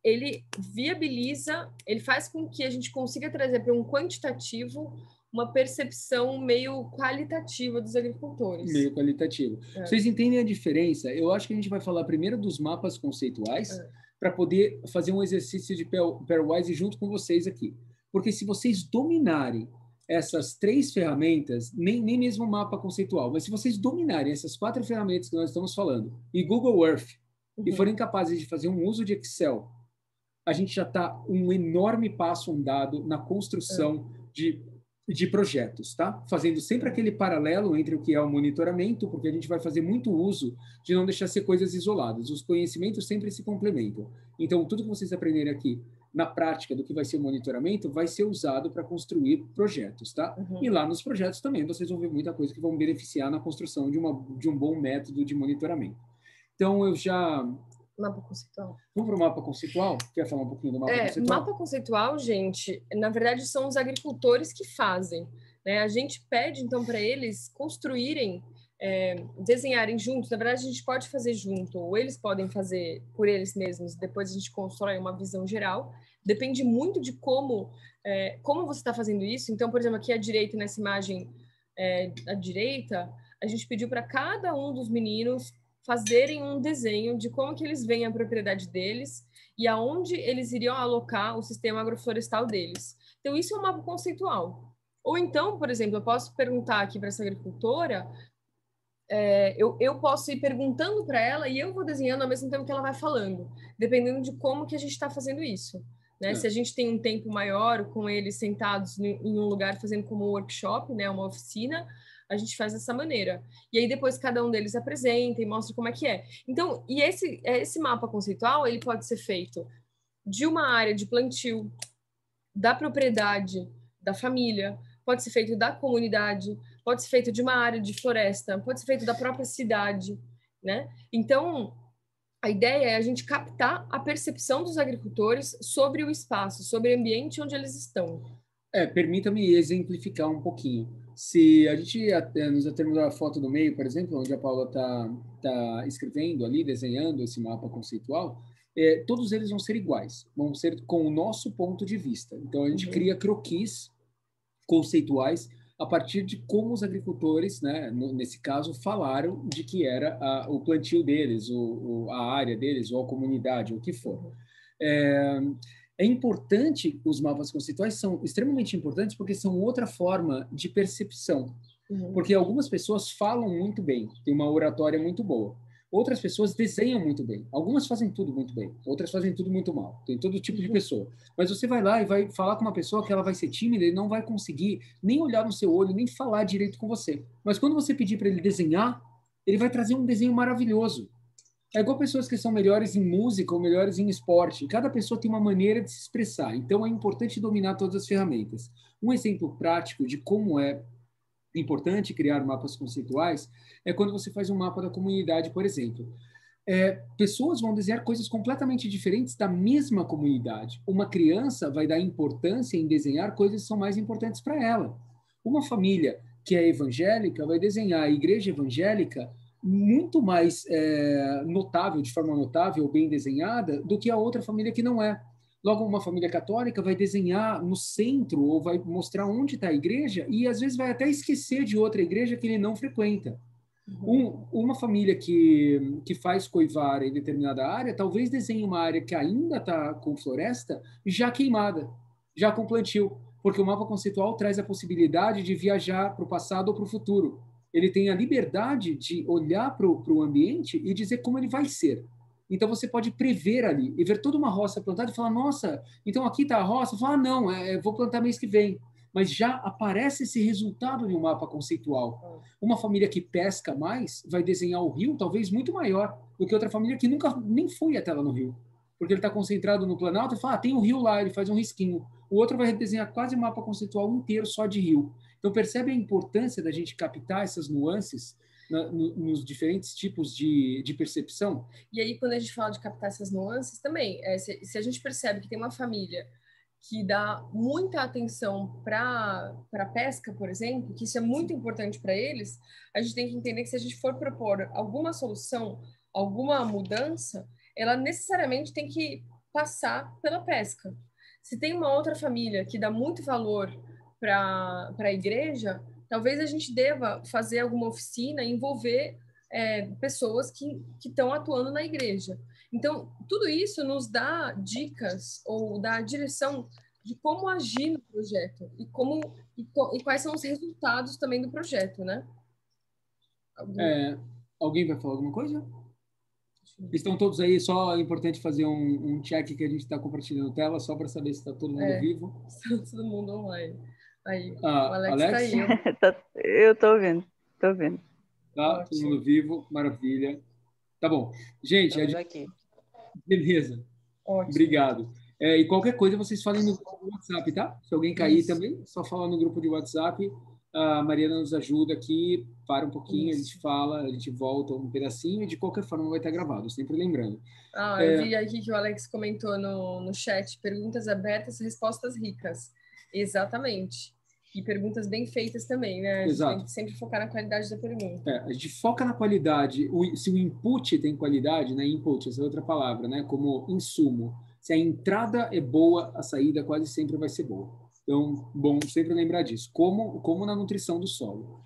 ele viabiliza, ele faz com que a gente consiga trazer para um quantitativo uma percepção meio qualitativa dos agricultores. Meio qualitativo. Vocês entendem a diferença? Eu acho que a gente vai falar primeiro dos mapas conceituais, para poder fazer um exercício de pairwise junto com vocês aqui. Porque se vocês dominarem essas 3 ferramentas, nem mesmo o mapa conceitual, mas se vocês dominarem essas 4 ferramentas que nós estamos falando, e Google Earth, e forem capazes de fazer um uso de Excel, a gente já está um enorme passo andado na construção de projetos, tá? Fazendo sempre aquele paralelo entre o que é o monitoramento, porque a gente vai fazer muito uso de não deixar ser coisas isoladas. Os conhecimentos sempre se complementam. Então, tudo que vocês aprenderem aqui na prática do que vai ser o monitoramento vai ser usado para construir projetos, tá? E lá nos projetos também vocês vão ver muita coisa que vão beneficiar na construção de um bom método de monitoramento. Então, eu já... Mapa conceitual. Vamos para o mapa conceitual? Quer falar um pouquinho do mapa conceitual? Mapa conceitual, gente, na verdade são os agricultores que fazem, né? A gente pede, então, para eles construírem, desenharem juntos. Na verdade, a gente pode fazer junto, ou eles podem fazer por eles mesmos, depois a gente constrói uma visão geral. Depende muito de como você está fazendo isso. Então, por exemplo, aqui à direita, nessa imagem à direita, a gente pediu para cada um dos meninos fazerem um desenho de como que eles veem a propriedade deles e aonde eles iriam alocar o sistema agroflorestal deles. Então, isso é um mapa conceitual. Ou então, por exemplo, eu posso perguntar aqui para essa agricultora, eu posso ir perguntando para ela e eu vou desenhando ao mesmo tempo que ela vai falando, dependendo de como que a gente está fazendo isso. Né? Se a gente tem um tempo maior com eles sentados em um lugar fazendo como um workshop, né, uma oficina, a gente faz dessa maneira. E aí depois cada um deles apresenta e mostra como é que é. Então, e esse mapa conceitual, ele pode ser feito de uma área de plantio, da propriedade, da família, pode ser feito da comunidade, pode ser feito de uma área de floresta, pode ser feito da própria cidade, né? Então, a ideia é a gente captar a percepção dos agricultores sobre o espaço, sobre o ambiente onde eles estão. Permita-me exemplificar um pouquinho. Se a gente, nos termos da foto do meio, por exemplo, onde a Paula está escrevendo ali, desenhando esse mapa conceitual, todos eles vão ser iguais, vão ser com o nosso ponto de vista. Então, a gente cria croquis conceituais a partir de como os agricultores, né, nesse caso, falaram de que era o plantio deles, a área deles, ou a comunidade, ou o que for. É importante, os mapas conceituais são extremamente importantes porque são outra forma de percepção. Porque algumas pessoas falam muito bem, têm uma oratória muito boa. Outras pessoas desenham muito bem. Algumas fazem tudo muito bem, outras fazem tudo muito mal. Tem todo tipo de pessoa. Mas você vai lá e vai falar com uma pessoa que ela vai ser tímida e não vai conseguir nem olhar no seu olho, nem falar direito com você. Mas quando você pedir para ele desenhar, ele vai trazer um desenho maravilhoso. É igual pessoas que são melhores em música ou melhores em esporte. Cada pessoa tem uma maneira de se expressar. Então, é importante dominar todas as ferramentas. Um exemplo prático de como é importante criar mapas conceituais é quando você faz um mapa da comunidade, por exemplo. Pessoas vão desenhar coisas completamente diferentes da mesma comunidade. Uma criança vai dar importância em desenhar coisas que são mais importantes para ela. Uma família que é evangélica vai desenhar a igreja evangélica muito mais notável, de forma notável, bem desenhada, do que a outra família que não é. Logo, uma família católica vai desenhar no centro ou vai mostrar onde está a igreja e, às vezes, vai até esquecer de outra igreja que ele não frequenta. Uma família que faz coivar em determinada área, talvez desenhe uma área que ainda está com floresta já queimada, já com plantio, porque o mapa conceitual traz a possibilidade de viajar para o passado ou para o futuro. Ele tem a liberdade de olhar para o ambiente e dizer como ele vai ser. Então, você pode prever ali e ver toda uma roça plantada e falar, nossa, então aqui está a roça. Fala, não, vou plantar mês que vem. Mas já aparece esse resultado em um mapa conceitual. Uma família que pesca mais vai desenhar o rio talvez muito maior do que outra família que nunca nem foi até lá no rio. Porque ele está concentrado no Planalto e fala, tem um rio lá, ele faz um risquinho. O outro vai desenhar quase o mapa conceitual inteiro só de rio. Então, percebe a importância da gente captar essas nuances nos diferentes tipos de percepção? E aí, quando a gente fala de captar essas nuances, também, se a gente percebe que tem uma família que dá muita atenção para a pesca, por exemplo, que isso é muito importante para eles, a gente tem que entender que se a gente for propor alguma solução, alguma mudança, ela necessariamente tem que passar pela pesca. Se tem uma outra família que dá muito valor para a igreja, talvez a gente deva fazer alguma oficina e envolver pessoas que estão atuando na igreja. Então, tudo isso nos dá dicas ou dá direção de como agir no projeto e quais são os resultados também do projeto, né? Alguém vai falar alguma coisa? Estão todos aí, só é importante fazer um check que a gente está compartilhando tela, só para saber se está todo mundo vivo. Está todo mundo online. Aí, o Alex está aí. Eu estou vendo. Tá, todo mundo vivo, maravilha. Tá bom. Gente, aqui. Beleza. Ótimo. Obrigado. E qualquer coisa vocês falem no grupo do WhatsApp, tá? Se alguém cair também, só falar no grupo de WhatsApp. A Mariana nos ajuda aqui, para um pouquinho, a gente fala, a gente volta um pedacinho e de qualquer forma vai estar gravado, sempre lembrando. Eu vi aqui que o Alex comentou no chat, perguntas abertas, respostas ricas. Exatamente. E perguntas bem feitas também, né? A gente tem que sempre focar na qualidade da pergunta. A gente foca na qualidade. Se o input tem qualidade, né? Input, essa é outra palavra, né? Como insumo. Se a entrada é boa, a saída quase sempre vai ser boa. Então, bom sempre lembrar disso. Como na nutrição do solo.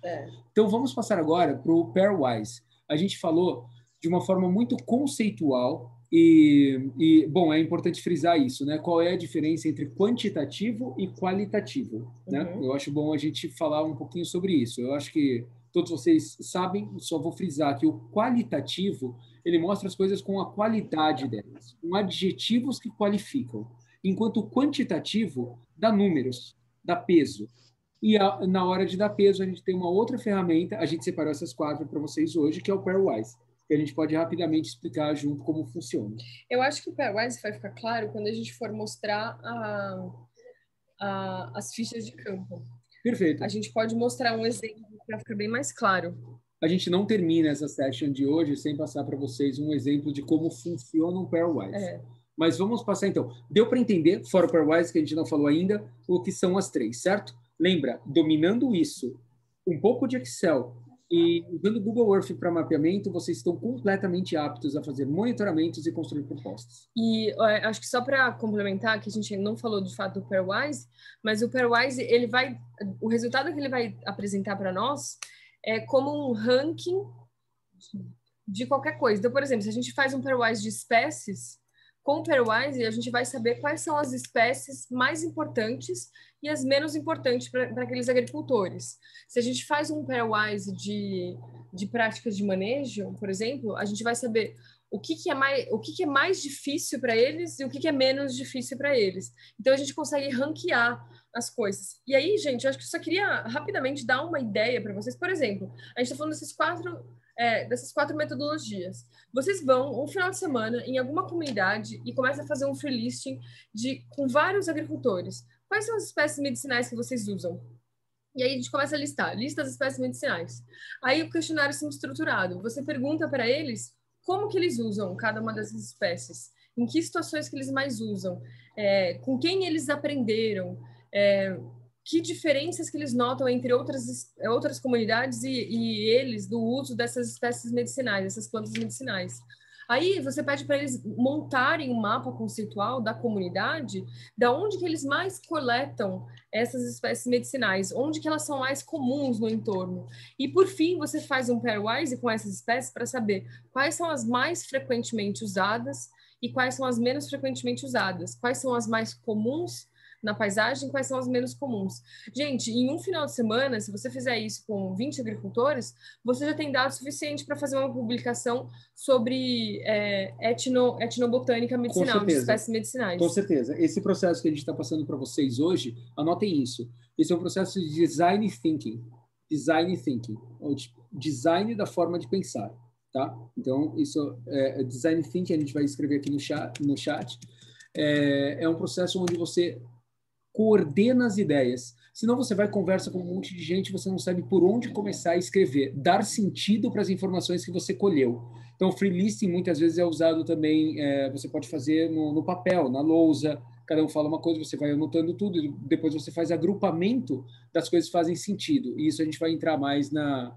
Então, vamos passar agora para o pairwise. A gente falou de uma forma muito conceitual e, bom, é importante frisar isso, né? Qual é a diferença entre quantitativo e qualitativo, né? Eu acho bom a gente falar um pouquinho sobre isso. Eu acho que todos vocês sabem, só vou frisar que o qualitativo, ele mostra as coisas com a qualidade delas, com adjetivos que qualificam, enquanto o quantitativo dá números, dá peso. E na hora de dar peso, a gente tem uma outra ferramenta, a gente separou essas 4 para vocês hoje, que é o pairwise, que a gente pode rapidamente explicar junto como funciona. Eu acho que o pairwise vai ficar claro quando a gente for mostrar as fichas de campo. Perfeito. A gente pode mostrar um exemplo para ficar bem mais claro. A gente não termina essa session de hoje sem passar para vocês um exemplo de como funciona um pairwise. Mas vamos passar então. Deu para entender, fora o pairwise, que a gente não falou ainda, o que são as 3, certo? Lembra, dominando isso, um pouco de Excel e usando o Google Earth para mapeamento, vocês estão completamente aptos a fazer monitoramentos e construir propostas. E acho que só para complementar, que a gente não falou de fato do pairwise, mas o pairwise, o resultado que ele vai apresentar para nós é como um ranking de qualquer coisa. Então, por exemplo, se a gente faz um pairwise de espécies, com o pairwise a gente vai saber quais são as espécies mais importantes e as menos importantes para aqueles agricultores. Se a gente faz um pairwise de práticas de manejo, por exemplo, a gente vai saber o que é mais difícil para eles e o que é menos difícil para eles. Então, a gente consegue ranquear as coisas. E aí, gente, eu acho que eu só queria rapidamente dar uma ideia para vocês. Por exemplo, a gente está falando dessas 4 metodologias. Vocês vão, um final de semana, em alguma comunidade e começam a fazer um free listing com vários agricultores. Quais são as espécies medicinais que vocês usam? E aí a gente começa a lista as espécies medicinais. Aí o questionário é estruturado. Você pergunta para eles como que eles usam cada uma dessas espécies, em que situações que eles mais usam, com quem eles aprenderam, que diferenças que eles notam entre outras comunidades e eles do uso dessas espécies medicinais, dessas plantas medicinais. Aí você pede para eles montarem um mapa conceitual da comunidade, da onde que eles mais coletam essas espécies medicinais, onde que elas são mais comuns no entorno. E, por fim, você faz um pairwise com essas espécies para saber quais são as mais frequentemente usadas e quais são as menos frequentemente usadas, quais são as mais comuns na paisagem, quais são as menos comuns. Gente, em um final de semana, se você fizer isso com 20 agricultores, você já tem dados suficientes para fazer uma publicação sobre etnobotânica medicinal, de espécies medicinais. Com certeza. Esse processo que a gente está passando para vocês hoje, anotem isso. Esse é um processo de design thinking. Design thinking. Ou design da forma de pensar. Tá? Então, isso é design thinking, a gente vai escrever aqui no chat. É um processo onde você coordena as ideias. Senão você vai conversa com um monte de gente, você não sabe por onde começar a escrever, dar sentido para as informações que você colheu. Então, o free listing muitas vezes é usado também, você pode fazer no papel, na lousa, cada um fala uma coisa, você vai anotando tudo, e depois você faz agrupamento das coisas que fazem sentido. E isso a gente vai entrar mais na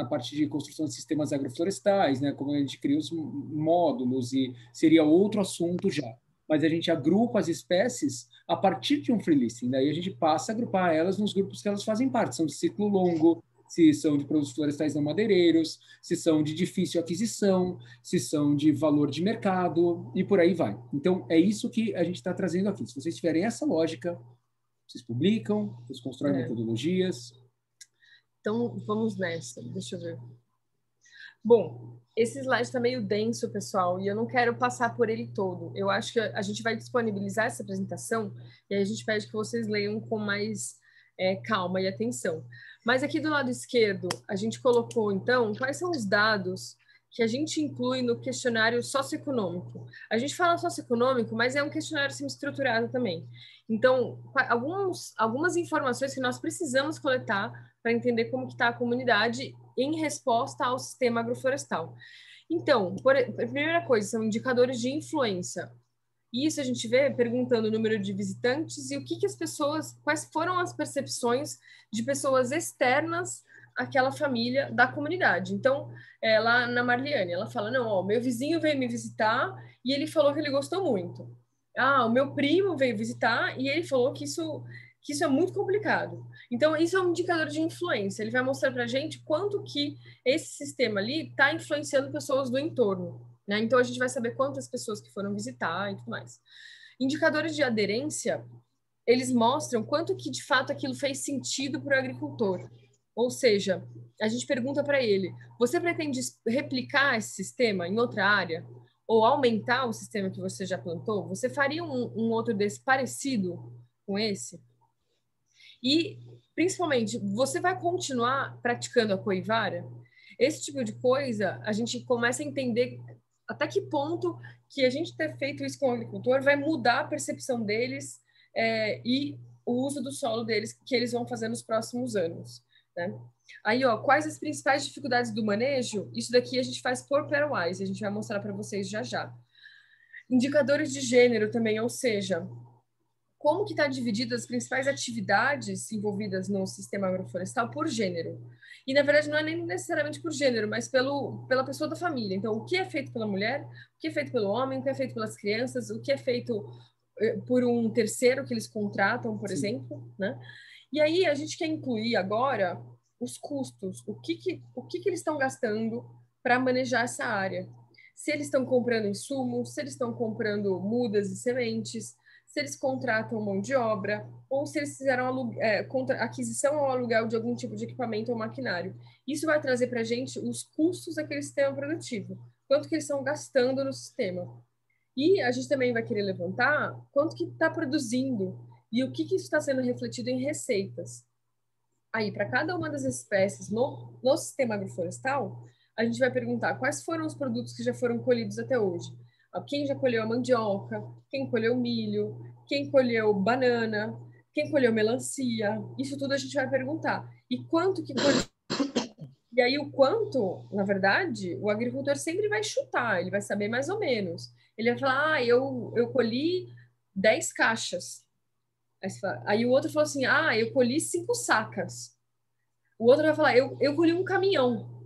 parte de construção de sistemas agroflorestais, né? Como a gente cria os módulos, e seria outro assunto já. Mas a gente agrupa as espécies a partir de um free listing. Daí a gente passa a agrupar elas nos grupos que elas fazem parte. São de ciclo longo, se são de produtos florestais não madeireiros, se são de difícil aquisição, se são de valor de mercado, e por aí vai. Então, é isso que a gente está trazendo aqui. Se vocês tiverem essa lógica, vocês publicam, vocês constroem metodologias. Então, vamos nessa. Deixa eu ver. Bom, esse slide está meio denso, pessoal, e eu não quero passar por ele todo. Eu acho que a gente vai disponibilizar essa apresentação e aí a gente pede que vocês leiam com mais calma e atenção. Mas aqui do lado esquerdo, a gente colocou, então, quais são os dados que a gente inclui no questionário socioeconômico. A gente fala socioeconômico, mas é um questionário semi-estruturado também. Então, algumas informações que nós precisamos coletar para entender como que está a comunidade em resposta ao sistema agroflorestal. Então, a primeira coisa, são indicadores de influência. Isso a gente vê perguntando o número de visitantes e o que as pessoas, quais foram as percepções de pessoas externas àquela família da comunidade. Então, lá na Marliane, ela fala, não, ó, meu vizinho veio me visitar e ele falou que ele gostou muito. Ah, o meu primo veio visitar e ele falou que isso é muito complicado. Então, isso é um indicador de influência. Ele vai mostrar para a gente quanto que esse sistema ali está influenciando pessoas do entorno. Né? Então, a gente vai saber quantas pessoas que foram visitar e tudo mais. Indicadores de aderência, eles mostram quanto que, de fato, aquilo fez sentido para o agricultor. Ou seja, a gente pergunta para ele, você pretende replicar esse sistema em outra área? Ou aumentar o sistema que você já plantou? Você faria um outro desse parecido com esse? E, principalmente, você vai continuar praticando a coivara? Esse tipo de coisa, a gente começa a entender até que ponto que a gente ter feito isso com o agricultor vai mudar a percepção deles e o uso do solo deles que eles vão fazer nos próximos anos. Né? Aí, ó, quais as principais dificuldades do manejo? Isso daqui a gente faz por pairwise, a gente vai mostrar para vocês já já. Indicadores de gênero também, ou seja, como que está dividida as principais atividades envolvidas no sistema agroflorestal por gênero. E, na verdade, não é nem necessariamente por gênero, mas pela pessoa da família. Então, o que é feito pela mulher, o que é feito pelo homem, o que é feito pelas crianças, o que é feito por um terceiro que eles contratam, por exemplo, né? E aí, a gente quer incluir agora os custos, o que eles estão gastando para manejar essa área. Se eles estão comprando insumos, se eles estão comprando mudas e sementes, se eles contratam mão de obra, ou se eles fizeram aquisição ou aluguel de algum tipo de equipamento ou maquinário. Isso vai trazer para a gente os custos daquele sistema produtivo, quanto que eles estão gastando no sistema. E a gente também vai querer levantar quanto que está produzindo e o que isso está sendo refletido em receitas. Aí, para cada uma das espécies no sistema agroflorestal, a gente vai perguntar quais foram os produtos que já foram colhidos até hoje. Quem já colheu a mandioca, quem colheu milho, quem colheu banana, quem colheu melancia. Isso tudo a gente vai perguntar. E quanto que colheu? E aí o quanto, na verdade, o agricultor sempre vai chutar, ele vai saber mais ou menos. Ele vai falar, eu colhi 10 caixas. Aí o outro falou assim, eu colhi 5 sacas. O outro vai falar, eu colhi um caminhão.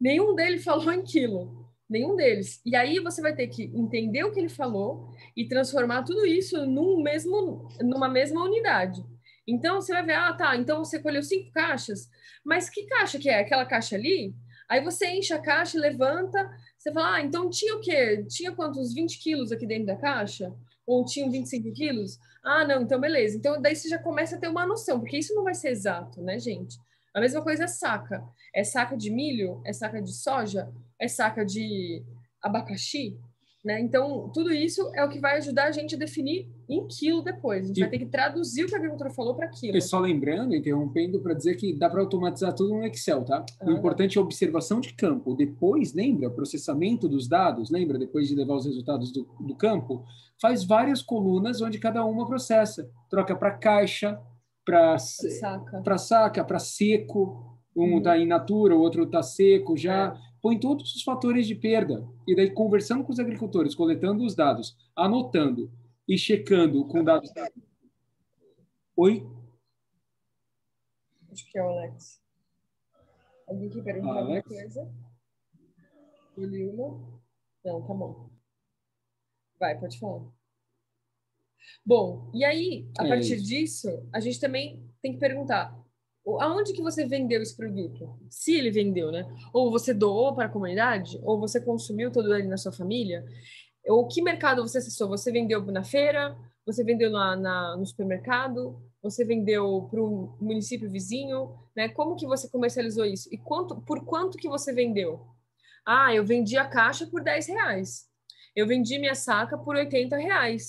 Nenhum deles falou em quilo. Nenhum deles. E aí você vai ter que entender o que ele falou e transformar tudo isso numa mesma unidade. Então, você vai ver, então você colheu 5 caixas, mas que caixa que é? Aquela caixa ali? Aí você enche a caixa e levanta, você fala, então tinha o quê? Tinha quantos? 20 quilos aqui dentro da caixa? Ou tinham 25 quilos? Não, então beleza. Então, daí você já começa a ter uma noção, porque isso não vai ser exato, né, gente? A mesma coisa é saca. É saca de milho? É saca de soja? É saca de abacaxi? Né? Então, tudo isso é o que vai ajudar a gente a definir em quilo depois. A gente vai ter que traduzir o que a agricultura falou para quilo. E só lembrando, interrompendo, para dizer que dá para automatizar tudo no Excel, tá? O importante é a observação de campo. Depois, lembra, processamento dos dados, lembra, depois de levar os resultados do campo, faz várias colunas onde cada uma processa. Troca para caixa, para saca, para seco. Um está in natura, o outro está seco já. Põe todos os fatores de perda. E daí, conversando com os agricultores, coletando os dados, anotando e checando com dados... Oi? Acho que é o Alex. Alguém que perguntou alguma coisa? Wilma? Não, tá bom. Vai, pode falar. Bom, e aí, a partir disso, a gente também tem que perguntar aonde que você vendeu esse produto? Se ele vendeu, né? Ou você doou para a comunidade, ou você consumiu todo ele na sua família, ou que mercado você acessou? Você vendeu na feira? Você vendeu no supermercado? Você vendeu para o município vizinho? Né? Como que você comercializou isso? E por quanto que você vendeu? Ah, eu vendi a caixa por R$10. Eu vendi minha saca por R$80.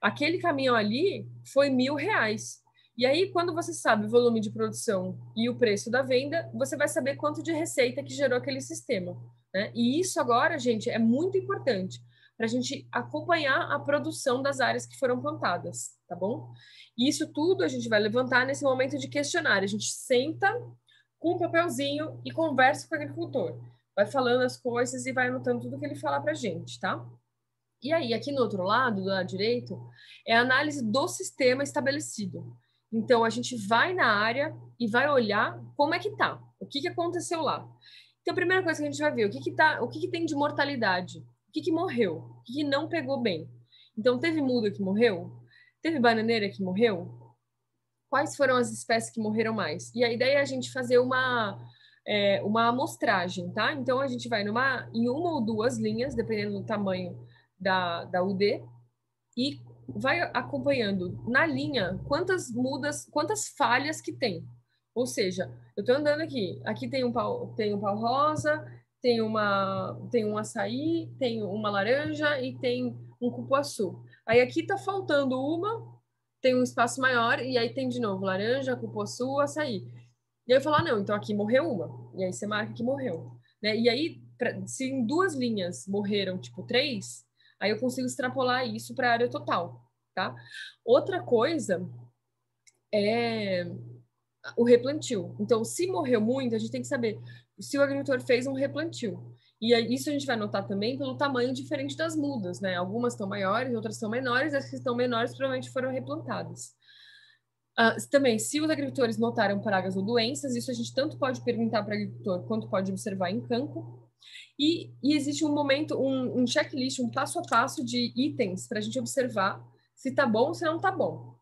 Aquele caminhão ali foi R$1.000. E aí, quando você sabe o volume de produção e o preço da venda, você vai saber quanto de receita que gerou aquele sistema, né? E isso agora, gente, é muito importante para a gente acompanhar a produção das áreas que foram plantadas, tá bom? E isso tudo a gente vai levantar nesse momento de questionário. A gente senta com um papelzinho e conversa com o agricultor. Vai falando as coisas e vai anotando tudo que ele fala para a gente, tá? E aí, aqui no outro lado, do lado direito, é a análise do sistema estabelecido. Então, a gente vai na área e vai olhar como é que tá, o que aconteceu lá. Então, a primeira coisa que a gente vai ver, o que tem de mortalidade, o que morreu, o que não pegou bem. Então, teve muda que morreu? Teve bananeira que morreu? Quais foram as espécies que morreram mais? E a ideia é a gente fazer uma amostragem, tá? Então, a gente vai em uma ou duas linhas, dependendo do tamanho da UD, e vai acompanhando na linha quantas mudas, quantas falhas que tem. Ou seja, eu estou andando aqui tem um pau rosa, tem um açaí, tem uma laranja e tem um cupuaçu. Aí aqui está faltando tem um espaço maior, e aí tem de novo laranja, cupuaçu, açaí. E aí eu falo, não, então aqui morreu uma. E aí você marca que morreu. Né? E aí, se em duas linhas morreram, tipo, 3, aí eu consigo extrapolar isso para a área total, tá? Outra coisa é o replantio. Então, se morreu muito, a gente tem que saber se o agricultor fez um replantio. E isso a gente vai notar também pelo tamanho diferente das mudas, né? Algumas estão maiores, outras estão menores, as que estão menores provavelmente foram replantadas. Também, se os agricultores notaram pragas ou doenças, isso a gente tanto pode perguntar para o agricultor quanto pode observar em campo. E existe um checklist, um passo a passo de itens para a gente observar se está bom ou se não está bom,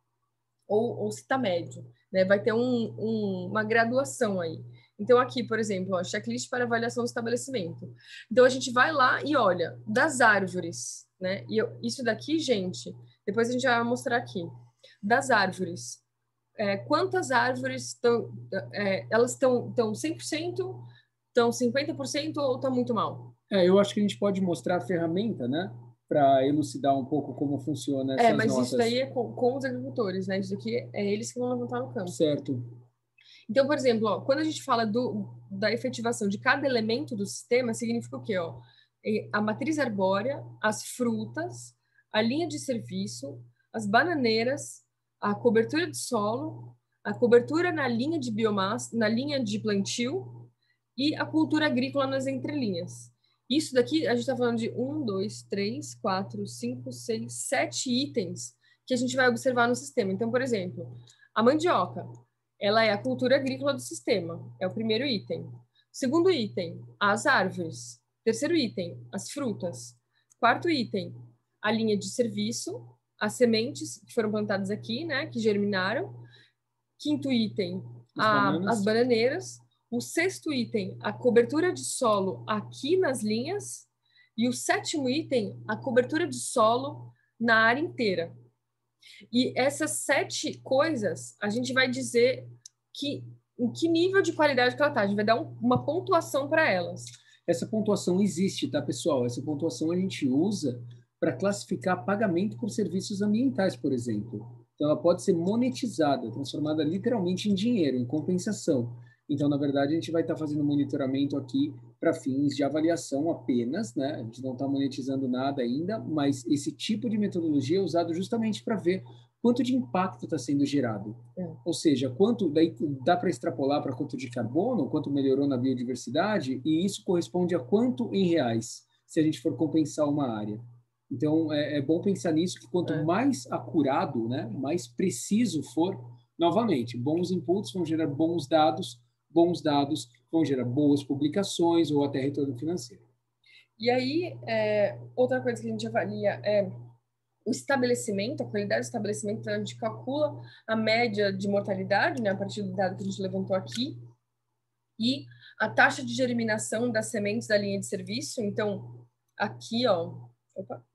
ou se está médio, né? Vai ter uma graduação aí. Então, aqui, por exemplo, checklist para avaliação do estabelecimento. Então, a gente vai lá e olha das árvores, né? E isso daqui, gente, depois a gente vai mostrar aqui. Das árvores, quantas árvores elas estão 100%, estão 50% ou estão muito mal? Eu acho que a gente pode mostrar a ferramenta, né? Para elucidar um pouco como funciona essas mas notas. Isso daí é com os agricultores, né? Isso aqui é eles que vão levantar no campo. Certo. Então, por exemplo, quando a gente fala da efetivação de cada elemento do sistema, significa o quê? A matriz arbórea, as frutas, a linha de serviço, as bananeiras, a cobertura de solo, a cobertura na linha de biomassa, na linha de plantio e a cultura agrícola nas entrelinhas. Isso daqui, a gente está falando de 1, 2, 3, 4, 5, 6, 7 itens que a gente vai observar no sistema. Então, por exemplo, a mandioca, ela é a cultura agrícola do sistema, é o primeiro item. Segundo item, as árvores. Terceiro item, as frutas. Quarto item, a linha de serviço, as sementes que foram plantadas aqui, né, que germinaram. Quinto item, as bananeiras. O sexto item, a cobertura de solo aqui nas linhas. E o sétimo item, a cobertura de solo na área inteira. E essas 7 coisas, a gente vai dizer em que nível de qualidade que ela está. A gente vai dar uma pontuação para elas. Essa pontuação existe, tá, pessoal? Essa pontuação a gente usa para classificar pagamento por serviços ambientais, por exemplo. Então, ela pode ser monetizada, transformada literalmente em dinheiro, em compensação. Então, na verdade, a gente vai estar fazendo monitoramento aqui para fins de avaliação apenas, né? A gente não está monetizando nada ainda, mas esse tipo de metodologia é usado justamente para ver quanto de impacto está sendo gerado. Ou seja, quanto daí dá para extrapolar para quanto de carbono, quanto melhorou na biodiversidade, e isso corresponde a quanto em reais, se a gente for compensar uma área. Então, é bom pensar nisso, que quanto mais acurado, né, mais preciso for, novamente, bons inputs vão gerar bons dados vão gerar boas publicações ou até retorno financeiro. E aí, outra coisa que a gente avalia é o estabelecimento, a qualidade do estabelecimento. Então, a gente calcula a média de mortalidade, né, a partir do dado que a gente levantou aqui, e a taxa de germinação das sementes da linha de serviço. Então, aqui, ó,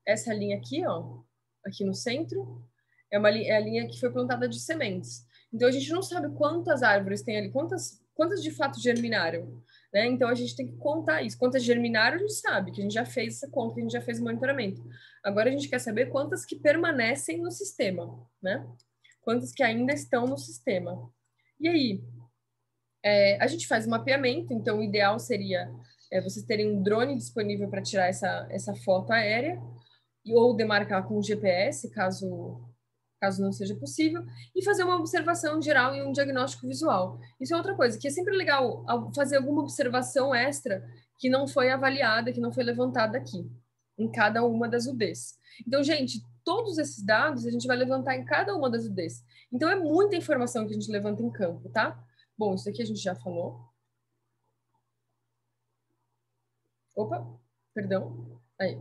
essa linha aqui, ó, aqui no centro, é a linha que foi plantada de sementes. Então, a gente não sabe quantas árvores tem ali, quantas de fato germinaram, né? Então, a gente tem que contar isso. Quantas germinaram, a gente sabe, que a gente já fez essa conta, que a gente já fez o monitoramento. Agora, a gente quer saber quantas que permanecem no sistema, né? Quantas que ainda estão no sistema. E aí, a gente faz um mapeamento, então o ideal seria vocês terem um drone disponível para tirar essa foto aérea, ou demarcar com o GPS, caso não seja possível, e fazer uma observação geral e um diagnóstico visual. Isso é outra coisa, que é sempre legal fazer alguma observação extra que não foi avaliada, que não foi levantada aqui, em cada uma das UDs. Então, gente, todos esses dados a gente vai levantar em cada uma das UDs. Então, é muita informação que a gente levanta em campo, tá? Bom, isso aqui a gente já falou. Opa, perdão. Aí.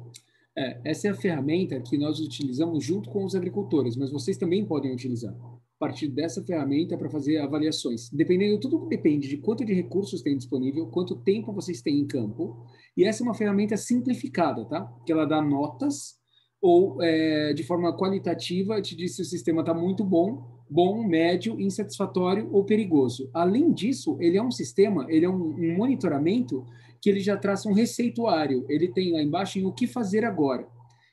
Essa é a ferramenta que nós utilizamos junto com os agricultores, mas vocês também podem utilizar a partir dessa ferramenta para fazer avaliações. Dependendo, tudo depende de quanto de recursos tem disponível, quanto tempo vocês têm em campo. E essa é uma ferramenta simplificada, tá? Que ela dá notas ou, de forma qualitativa, te diz se o sistema está muito bom, médio, insatisfatório ou perigoso. Além disso, ele é um sistema, ele é um monitoramento que ele já traça um receituário. Ele tem lá embaixo em o que fazer agora.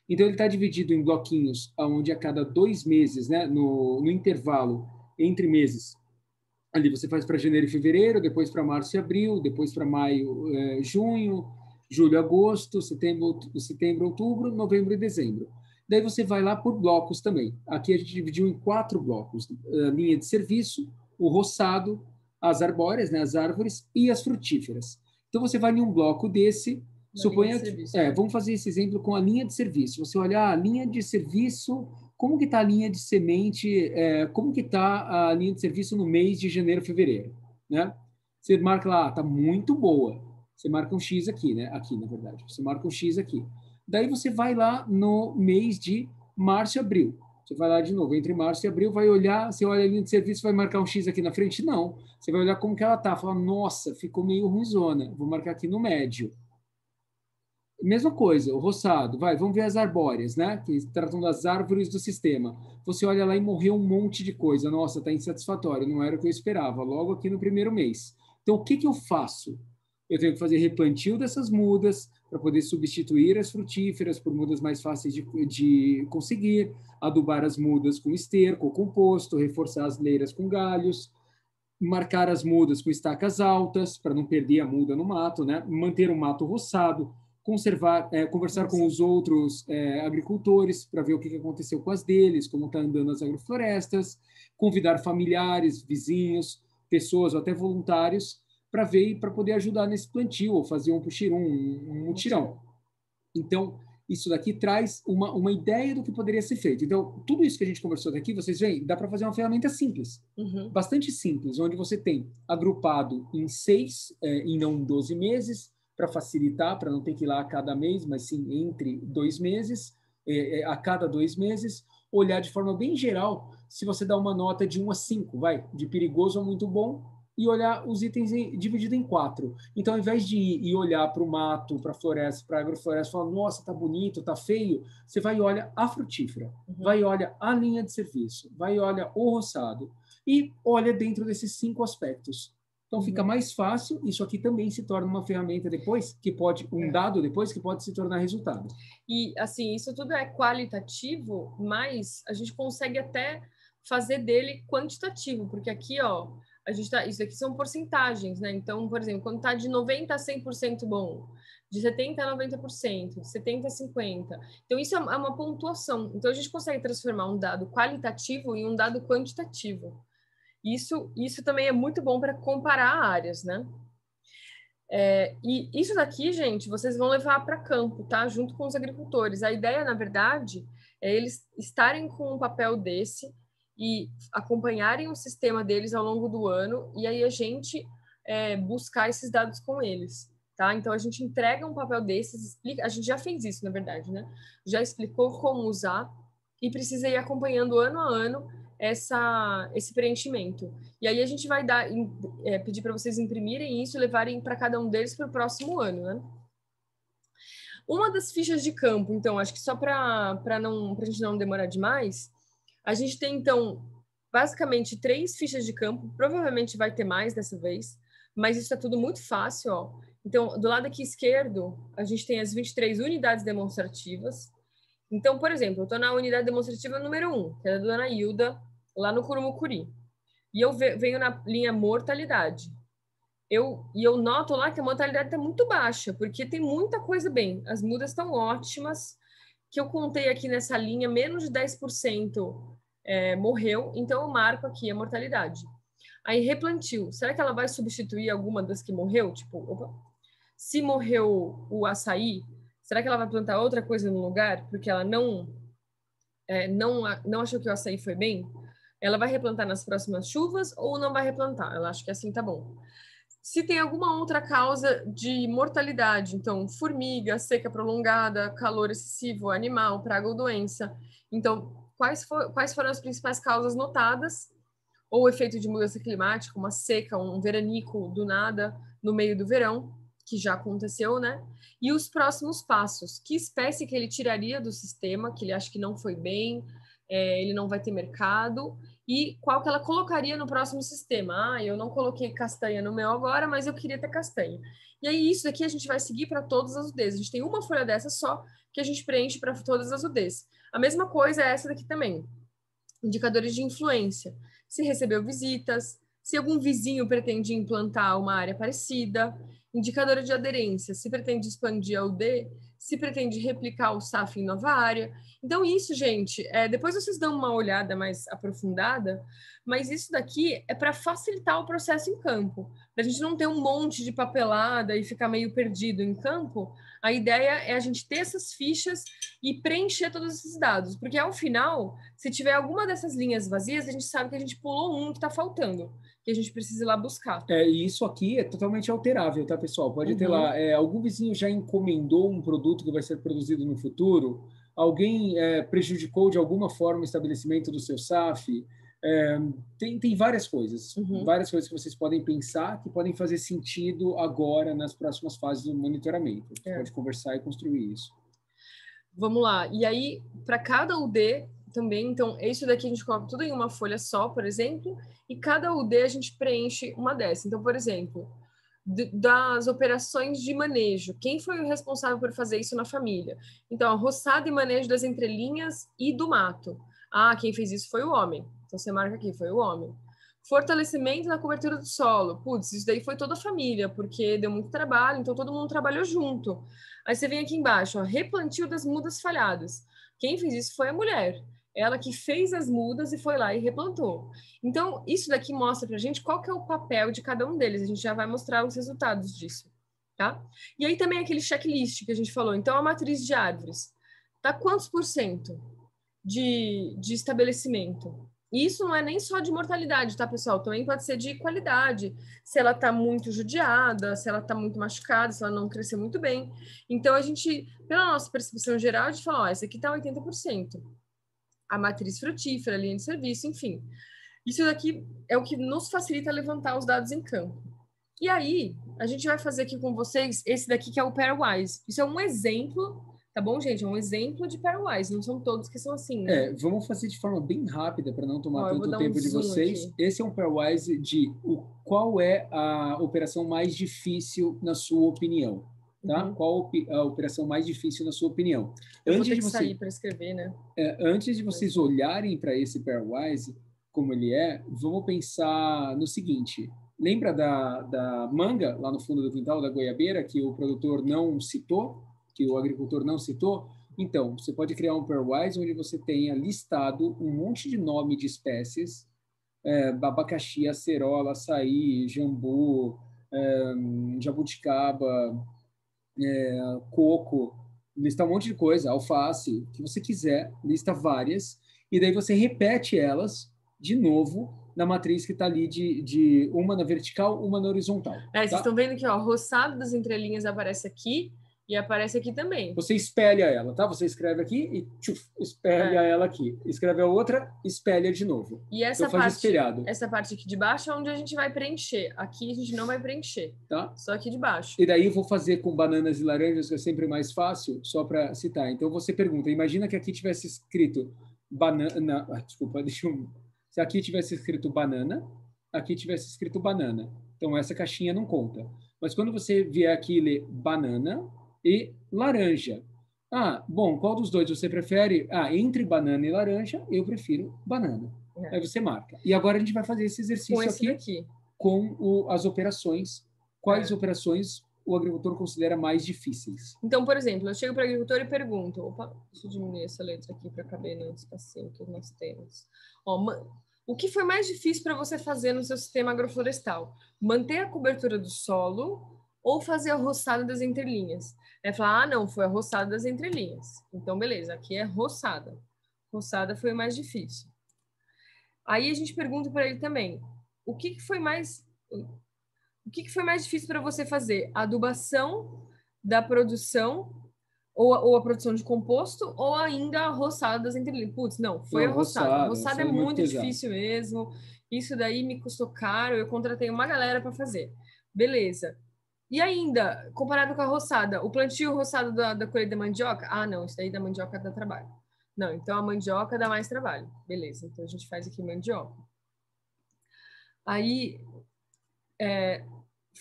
Então, ele está dividido em bloquinhos, onde a cada 2 meses, né, no intervalo entre meses, ali você faz para janeiro e fevereiro, depois para março e abril, depois para maio, junho, julho, agosto, setembro, outubro, novembro e dezembro. Daí você vai lá por blocos também. Aqui a gente dividiu em 4 blocos. A linha de serviço, o roçado, as arbóreas, né, as árvores, e as frutíferas. Então, você vai em um bloco desse, suponha que... vamos fazer esse exemplo com a linha de serviço. Você olhar a linha de serviço, como que está a linha de semente, como que está a linha de serviço no mês de janeiro, fevereiro, né? Você marca lá, está muito boa. Você marca um X aqui, né? Aqui, na verdade. Você marca um X aqui. Daí você vai lá no mês de março e abril. Você vai lá de novo, entre março e abril, vai olhar, você olha a linha de serviço, vai marcar um X aqui na frente? Não. Você vai olhar como que ela está, fala, nossa, ficou meio ruimzona, vou marcar aqui no médio. Mesma coisa, o roçado, vamos ver as arbóreas, né, que tratam das árvores do sistema. Você olha lá e morreu um monte de coisa, nossa, está insatisfatório, não era o que eu esperava, logo aqui no primeiro mês. Então, o que eu faço? Eu tenho que fazer replantio dessas mudas para poder substituir as frutíferas por mudas mais fáceis de conseguir, adubar as mudas com esterco ou composto, reforçar as leiras com galhos, marcar as mudas com estacas altas para não perder a muda no mato, né? Manter o mato roçado, conversar com os outros agricultores para ver o que aconteceu com as deles, como está andando as agroflorestas, convidar familiares, vizinhos, pessoas ou até voluntários para ver e para poder ajudar nesse plantio ou fazer um puxirum, um mutirão. Então, isso daqui traz uma ideia do que poderia ser feito. Então, tudo isso que a gente conversou daqui, vocês veem, dá para fazer uma ferramenta simples, bastante simples, onde você tem agrupado em 6 e não 12 meses, para facilitar, para não ter que ir lá a cada mês, mas sim entre 2 meses, a cada 2 meses, olhar de forma bem geral, se você dá uma nota de 1 a 5, de perigoso a muito bom, e olhar os itens dividido em 4. Então, ao invés de ir olhar para o mato, para a floresta, para a agrofloresta, falar, nossa, tá bonito, tá feio, você vai e olha a frutífera, vai e olha a linha de serviço, vai e olha o roçado, e olha dentro desses 5 aspectos. Então, fica mais fácil, isso aqui também se torna uma ferramenta depois, dado depois, que pode se tornar resultado. E, assim, isso tudo é qualitativo, mas a gente consegue até fazer dele quantitativo, porque aqui, ó, isso aqui são porcentagens, né? Então, por exemplo, quando está de 90% a 100% bom, de 70% a 90%, de 70% a 50%. Então, isso é uma pontuação. Então, a gente consegue transformar um dado qualitativo em um dado quantitativo. Isso também é muito bom para comparar áreas, né? E isso daqui, gente, vocês vão levar para campo, tá? Junto com os agricultores. A ideia, na verdade, é eles estarem com um papel desse e acompanharem o sistema deles ao longo do ano, e aí a gente buscar esses dados com eles, tá? Então, a gente entrega um papel desses, explica, a gente já fez isso, na verdade, né? Já explicou como usar e precisa ir acompanhando ano a ano esse preenchimento. E aí a gente vai pedir para vocês imprimirem isso e levarem para cada um deles para o próximo ano, né? Uma das fichas de campo, então, acho que só para a gente não demorar demais, a gente tem, então, basicamente 3 fichas de campo, provavelmente vai ter mais dessa vez, mas isso é tudo muito fácil, ó. Então, do lado aqui esquerdo, a gente tem as 23 unidades demonstrativas. Então, por exemplo, eu estou na unidade demonstrativa número 1, que é da dona Hilda, lá no Curumucuri. E eu venho na linha mortalidade. Eu noto lá que a mortalidade está muito baixa, porque tem muita coisa bem. As mudas estão ótimas, que eu contei aqui nessa linha, menos de 10% morreu, então eu marco aqui a mortalidade. Aí, replantio. Será que ela vai substituir alguma das que morreu? Tipo, se morreu o açaí, será que ela vai plantar outra coisa no lugar? Porque ela não achou que o açaí foi bem? Ela vai replantar nas próximas chuvas ou não vai replantar? Ela acha que assim tá bom. Se tem alguma outra causa de mortalidade, então formiga, seca prolongada, calor excessivo, animal, praga ou doença. Então, quais foram as principais causas notadas? Ou o efeito de mudança climática, uma seca, um veranico do nada no meio do verão, que já aconteceu, né? E os próximos passos. Que espécie que ele tiraria do sistema, que ele acha que não foi bem, ele não vai ter mercado, e qual que ela colocaria no próximo sistema. Eu não coloquei castanha no meu agora, mas eu queria ter castanha. E aí isso daqui a gente vai seguir para todas as UDs. A gente tem uma folha dessa só que a gente preenche para todas as UDs. A mesma coisa é essa daqui também. Indicadores de influência. Se recebeu visitas, se algum vizinho pretende implantar uma área parecida, indicador de aderência, se pretende expandir a UD, se pretende replicar o SAF em nova área. Então, isso, gente, depois vocês dão uma olhada mais aprofundada, mas isso daqui é para facilitar o processo em campo. Para a gente não ter um monte de papelada e ficar meio perdido em campo, a ideia é a gente ter essas fichas e preencher todos esses dados, porque ao final, se tiver alguma dessas linhas vazias, a gente sabe que a gente pulou um que está faltando, que a gente precisa ir lá buscar. E isso aqui é totalmente alterável, tá, pessoal? Pode ter lá, algum vizinho já encomendou um produto que vai ser produzido no futuro? Alguém prejudicou de alguma forma o estabelecimento do seu SAF? Tem várias coisas que vocês podem pensar que podem fazer sentido agora nas próximas fases do monitoramento. Você pode conversar e construir isso. Vamos lá. E aí, para cada UD também, então, isso daqui a gente coloca tudo em uma folha só, por exemplo, e cada UD a gente preenche uma dessa. Então, por exemplo, das operações de manejo, quem foi o responsável por fazer isso na família? Então, roçado e manejo das entrelinhas e do mato. Quem fez isso foi o homem. Então, você marca aqui, foi o homem. Fortalecimento na cobertura do solo. Putz, isso daí foi toda a família, porque deu muito trabalho, então todo mundo trabalhou junto. Aí você vem aqui embaixo, replantio das mudas falhadas. Quem fez isso foi a mulher. Ela que fez as mudas e foi lá e replantou. Então, isso daqui mostra pra gente qual que é o papel de cada um deles. A gente já vai mostrar os resultados disso, tá? E aí também aquele checklist que a gente falou. Então, a matriz de árvores. Tá quantos por cento de estabelecimento? E isso não é nem só de mortalidade, tá, pessoal? Também pode ser de qualidade. Se ela tá muito judiada, se ela tá muito machucada, se ela não cresceu muito bem. Então, a gente, pela nossa percepção geral, a gente fala, essa aqui tá 80%. A matriz frutífera, a linha de serviço, enfim. Isso daqui é o que nos facilita levantar os dados em campo. E aí, a gente vai fazer aqui com vocês esse daqui que é o Pairwise. Isso é um exemplo, tá bom, gente? É um exemplo de Pairwise, não são todos que são assim, né? Vamos fazer de forma bem rápida para não tomar tanto tempo de vocês. Aqui. Esse é um Pairwise de qual é a operação mais difícil na sua opinião. Tá? Qual a operação mais difícil na sua opinião? Eu vou ter que sair para escrever, né? Antes de vocês olharem para esse Pairwise, como ele vamos pensar no seguinte. Lembra da manga lá no fundo do quintal, da goiabeira, que o produtor não citou, que o agricultor não citou? Então, você pode criar um Pairwise onde você tenha listado um monte de nome de espécies, abacaxi, acerola, açaí, jambu, jabuticaba, coco, lista um monte de coisa, alface, o que você quiser, lista várias, e daí você repete elas de novo na matriz que está ali de uma na vertical, uma na horizontal. Vocês estão vendo que, ó, roçado das entrelinhas aparece aqui e aparece aqui também. Você espelha ela, tá? Você escreve aqui e espelha ela aqui. Escreve a outra, espelha de novo. E essa parte aqui de baixo é onde a gente vai preencher. Aqui a gente não vai preencher, tá? Só aqui de baixo. E daí eu vou fazer com bananas e laranjas, que é sempre mais fácil, só para citar. Então você pergunta, imagina que aqui tivesse escrito banana... desculpa, se aqui tivesse escrito banana, aqui tivesse escrito banana. Então essa caixinha não conta. Mas quando você vier aqui e ler banana e laranja. Bom, qual dos dois você prefere? Entre banana e laranja, eu prefiro banana. Aí você marca. E agora a gente vai fazer esse exercício aqui com as operações. Quais operações o agricultor considera mais difíceis? Então, por exemplo, eu chego para o agricultor e pergunto... Opa, deixa eu diminuir essa letra aqui para caber no espacinho que nós temos. O que foi mais difícil para você fazer no seu sistema agroflorestal? Manter a cobertura do solo ou fazer a roçada das entrelinhas? Aí falar, não, foi a roçada das entrelinhas. Então, beleza, aqui é roçada. Roçada foi o mais difícil. Aí a gente pergunta para ele também, o que foi mais difícil para você fazer? A adubação da produção ou a produção de composto ou ainda a roçada das entrelinhas? Putz, não, foi a roçada. A roçada é muito difícil mesmo. Isso daí me custou caro, eu contratei uma galera para fazer. Beleza. E ainda, comparado com a roçada, o plantio roçado da colheita da mandioca? Não, isso daí da mandioca dá trabalho. Não, então a mandioca dá mais trabalho. Beleza, então a gente faz aqui mandioca. Aí,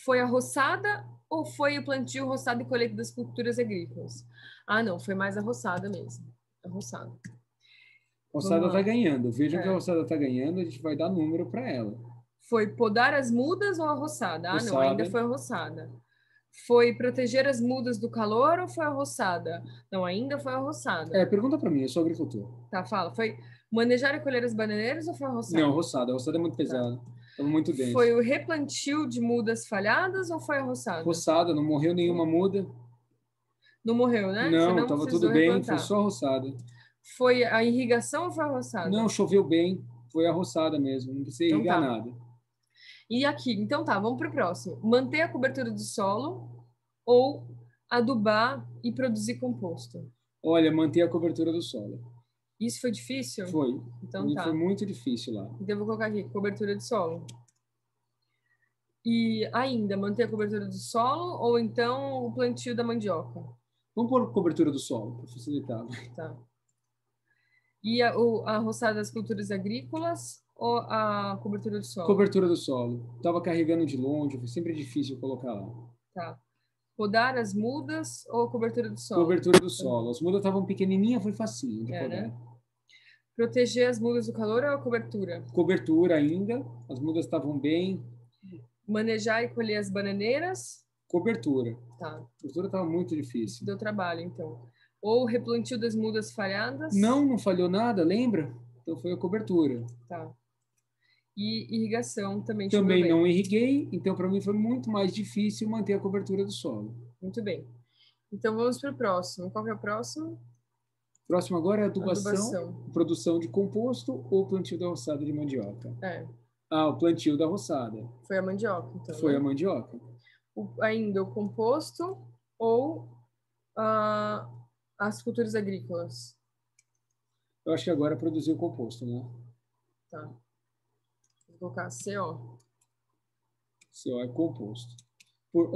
foi a roçada ou foi o plantio, roçado e colheita das culturas agrícolas? Não, foi mais a roçada mesmo. A roçada. A roçada está ganhando. Vejam que a roçada está ganhando, a gente vai dar número para ela. Foi podar as mudas ou a roçada? Não, ainda foi a roçada. Foi proteger as mudas do calor ou foi a roçada? Não, ainda foi a roçada. Pergunta para mim, eu sou agricultor. Tá, fala. Foi manejar e colher as bananeiras ou foi a roçada? Não, roçada. A roçada é muito pesada. Estava muito denso. Foi o replantio de mudas falhadas ou foi a roçada? Roçada, não morreu nenhuma muda. Não morreu, né? Não, estava tudo bem, foi só a roçada. Foi a irrigação ou foi a roçada? Não, choveu bem, foi a roçada mesmo, não precisei irrigar nada. E aqui, então vamos para o próximo. Manter a cobertura do solo ou adubar e produzir composto? Olha, manter a cobertura do solo. Isso foi difícil? Foi. Então Foi muito difícil lá. Então eu vou colocar aqui, cobertura de solo. E ainda, manter a cobertura do solo ou então o plantio da mandioca? Vamos pôr cobertura do solo, para facilitar. Tá. E a roçada das culturas agrícolas ou a cobertura do solo? Cobertura do solo. Estava carregando de longe, foi sempre difícil colocar lá. Tá. Podar as mudas ou a cobertura do solo? Cobertura do solo. As mudas estavam pequenininhas, foi facinho de podar. Né? Proteger as mudas do calor ou a cobertura? Cobertura ainda. As mudas estavam bem. Manejar e colher as bananeiras? Cobertura. Tá. A cobertura estava muito difícil. Deu trabalho, então. Ou replantio das mudas falhadas? Não falhou nada, lembra? Então foi a cobertura. Tá. E irrigação também. Também não irriguei, então para mim foi muito mais difícil manter a cobertura do solo. Muito bem. Então vamos para o próximo. Qual que é o próximo? Próximo agora é adubação. Produção de composto ou plantio da roçada de mandioca? O plantio da roçada. Foi a mandioca, então. Foi a mandioca. Ainda o composto ou as culturas agrícolas? Eu acho que agora produziu o composto, né? Tá. Vou colocar CO. CO é composto.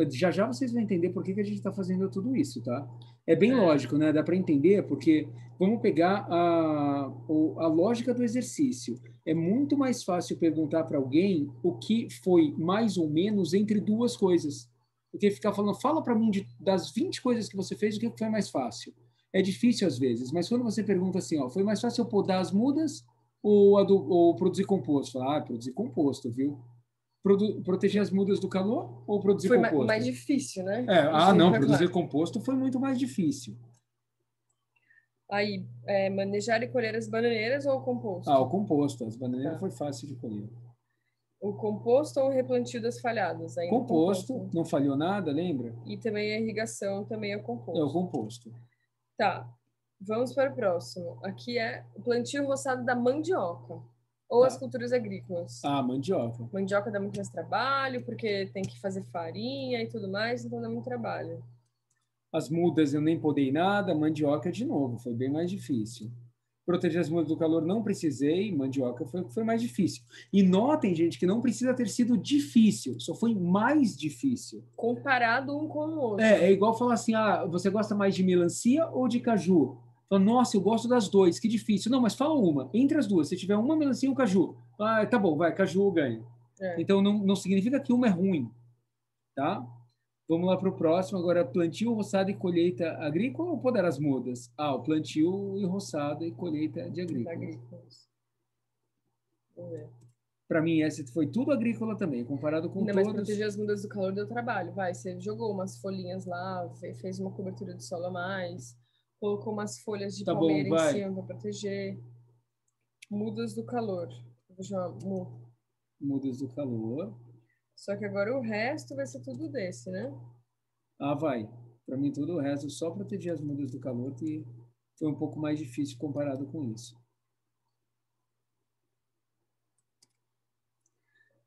Já vocês vão entender por que a gente está fazendo tudo isso, tá? É bem lógico, né? Dá para entender, porque vamos pegar a lógica do exercício. É muito mais fácil perguntar para alguém o que foi mais ou menos entre duas coisas. Porque ficar falando, fala para mim das 20 coisas que você fez, o que foi mais fácil? É difícil às vezes, mas quando você pergunta assim, foi mais fácil eu podar as mudas ou produzir composto? Produzir composto, viu? Proteger as mudas do calor ou produzir composto? Foi mais difícil, né? Produzir composto foi muito mais difícil. Aí, manejar e colher as bananeiras ou o composto? O composto. As bananeiras foi fácil de colher. O composto ou o replantio das falhadas? Ainda Composto, não falhou nada, lembra? E também a irrigação, também é o composto. É o composto. Tá, vamos para o próximo. Aqui é o plantio roçado da mandioca. Ou as culturas agrícolas. Ah, mandioca. Mandioca dá muito mais trabalho, porque tem que fazer farinha e tudo mais, então dá muito trabalho. As mudas eu nem podei nada, mandioca de novo, foi bem mais difícil. Proteger as mudas do calor não precisei, mandioca foi mais difícil. E notem, gente, que não precisa ter sido difícil, só foi mais difícil. Comparado um com o outro. É igual falar assim, você gosta mais de melancia ou de caju? Fala, nossa, eu gosto das duas, que difícil. Não, mas fala uma, entre as duas, se tiver uma melancia e um caju. Ah, tá bom, vai, caju ganha. Então não significa que uma é ruim, tá? Vamos lá para o próximo. Agora, plantio, roçada e colheita agrícola ou podar as mudas? O plantio e roçada e colheita de agrícolas. Vamos ver. Para mim, essa foi tudo agrícola também, comparado com todas. Mas proteger as mudas do calor deu trabalho. Você jogou umas folhinhas lá, fez uma cobertura de solo a mais, colocou umas folhas de palmeira em cima para proteger. Mudas do calor. Vou chamar mudas do calor. Só que agora o resto vai ser tudo desse, né? Vai. Para mim, todo o resto, só proteger as mudas do calor, que foi um pouco mais difícil comparado com isso.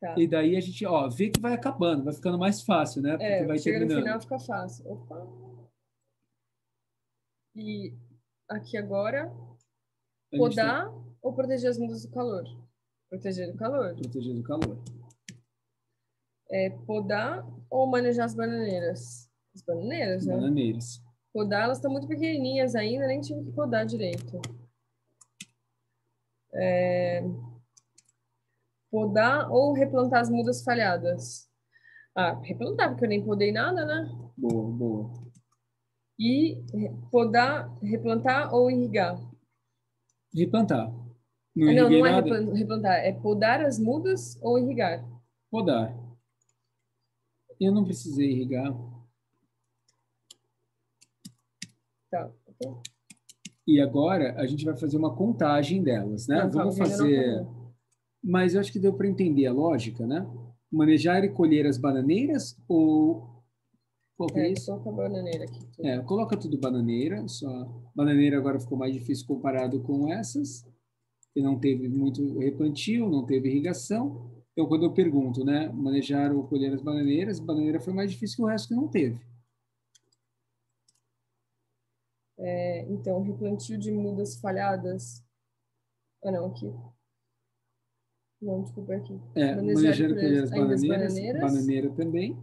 Tá. E daí a gente, vê que vai acabando, vai ficando mais fácil, né? Porque vai chega terminando. No final fica fácil. Opa. E aqui agora, podar ou proteger as mudas do calor? Proteger do calor. Proteger do calor. Podar ou manejar as bananeiras? As bananeiras, né? Bananeiras. Podar, elas estão muito pequenininhas ainda, nem tive que podar direito. Podar ou replantar as mudas falhadas? Replantar, porque eu nem podei nada, né? Boa. E podar, replantar ou irrigar? Replantar. Não é replantar, é podar as mudas ou irrigar? Podar. Eu não precisei irrigar. Tá. E agora a gente vai fazer uma contagem delas, né? Vamos fazer. Mas eu acho que deu para entender a lógica, né? Manejar e colher as bananeiras ou. Qual que é isso? Coloca a bananeira aqui. Coloca tudo bananeira. Só bananeira agora ficou mais difícil comparado com essas, que não teve muito replantio, não teve irrigação. Então, quando eu pergunto, né? Manejar ou colher as bananeiras, bananeira foi mais difícil que o resto que não teve. Então, replantio de mudas falhadas. Não, aqui. Não, desculpa, aqui. Manejar e colher as bananeiras. Bananeira também.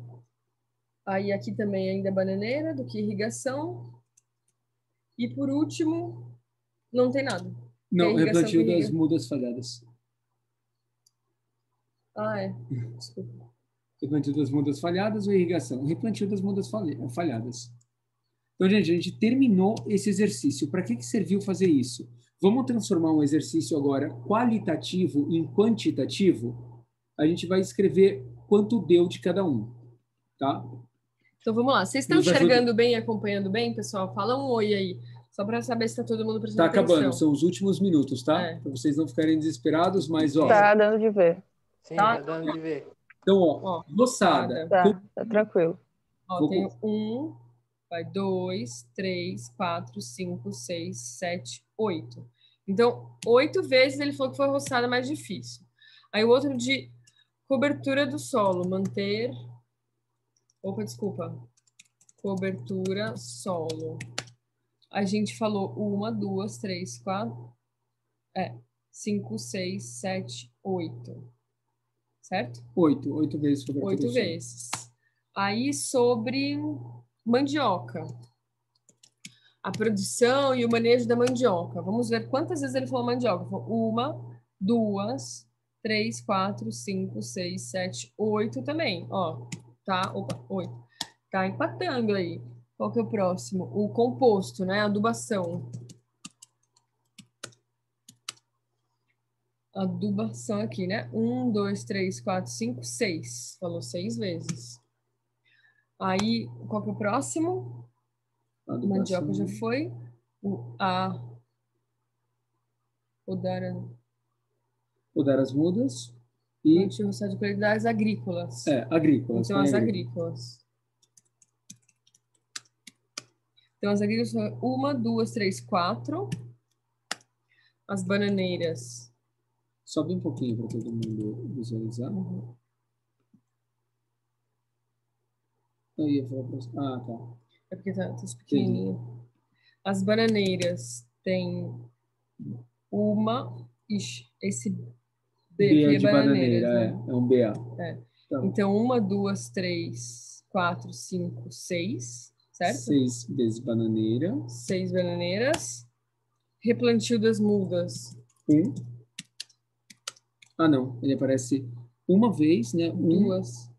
Aí aqui também ainda bananeira, do que irrigação. E por último, não tem nada. Não, replantio das mudas falhadas. Desculpa. Replantio das mudas falhadas ou irrigação? Replantio das mudas falhadas. Então, gente, a gente terminou esse exercício. Para que serviu fazer isso? Vamos transformar um exercício agora qualitativo em quantitativo? A gente vai escrever quanto deu de cada um, tá? Então, vamos lá. Vocês estão enxergando bem e acompanhando bem, pessoal? Fala um oi aí, só para saber se está todo mundo prestando atenção. Tá acabando, são os últimos minutos, tá? Para vocês não ficarem desesperados, mas, Tá dando de ver. Sim, tá dando de ver. Então, roçada. Tá tranquilo. Tem 2, 3, 4, 5, 6, 7, 8. Então, 8 vezes ele falou que foi a roçada mais difícil. Aí o outro de cobertura do solo, manter... Cobertura solo. A gente falou 1, 2, 3, 4... 5, 6, 7, 8. Certo? 8 vezes cobertura 8 vezes. Aí sobre... mandioca. A produção e o manejo da mandioca. Vamos ver quantas vezes ele falou mandioca. 1, 2, 3, 4, 5, 6, 7, 8 também. Tá? 8. Tá empatando aí. Qual que é o próximo? O composto, né? Adubação. Adubação aqui, né? 1, 2, 3, 4, 5, 6. Falou 6 vezes. Aí, qual que é o próximo? Mandioca já foi. Podar as mudas. E plantio roçado de qualidades agrícolas. agrícolas. Então, as agrícolas. Então, as agrícolas são 1, 2, 3, 4. As bananeiras. Sobe um pouquinho para todo mundo visualizar. Eu ia falar pra... tá. É porque tá pequenininho. As bananeiras tem uma... Ixi, esse B aqui é de bananeiras, bananeira, né? é um BA. Tá. Então, 1, 2, 3, 4, 5, 6, certo? 6 vezes bananeira. 6 bananeiras. Replantio das mudas. 1. Não, ele aparece uma vez, né? 2.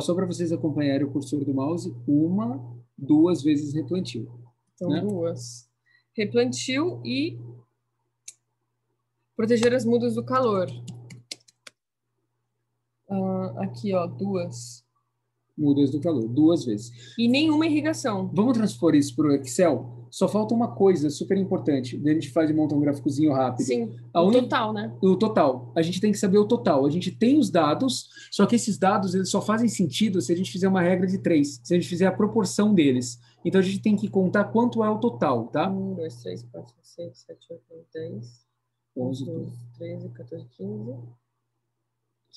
Só para vocês acompanharem o cursor do mouse, 1, 2 vezes replantio. Então, né? 2. Replantio e proteger as mudas do calor. Aqui, 2. Mudas do calor, 2 vezes. E nenhuma irrigação. Vamos transpor isso para o Excel? Só falta uma coisa super importante. Daí a gente faz e monta um gráficozinho rápido. Sim, total, né? O total. A gente tem que saber o total. A gente tem os dados, só que esses dados eles só fazem sentido se a gente fizer uma regra de 3, se a gente fizer a proporção deles. Então a gente tem que contar quanto é o total, tá? 1, 2, 3, 4, 5, 6, 7, 8, 9, 10, 11, 12, 13, 14, 15.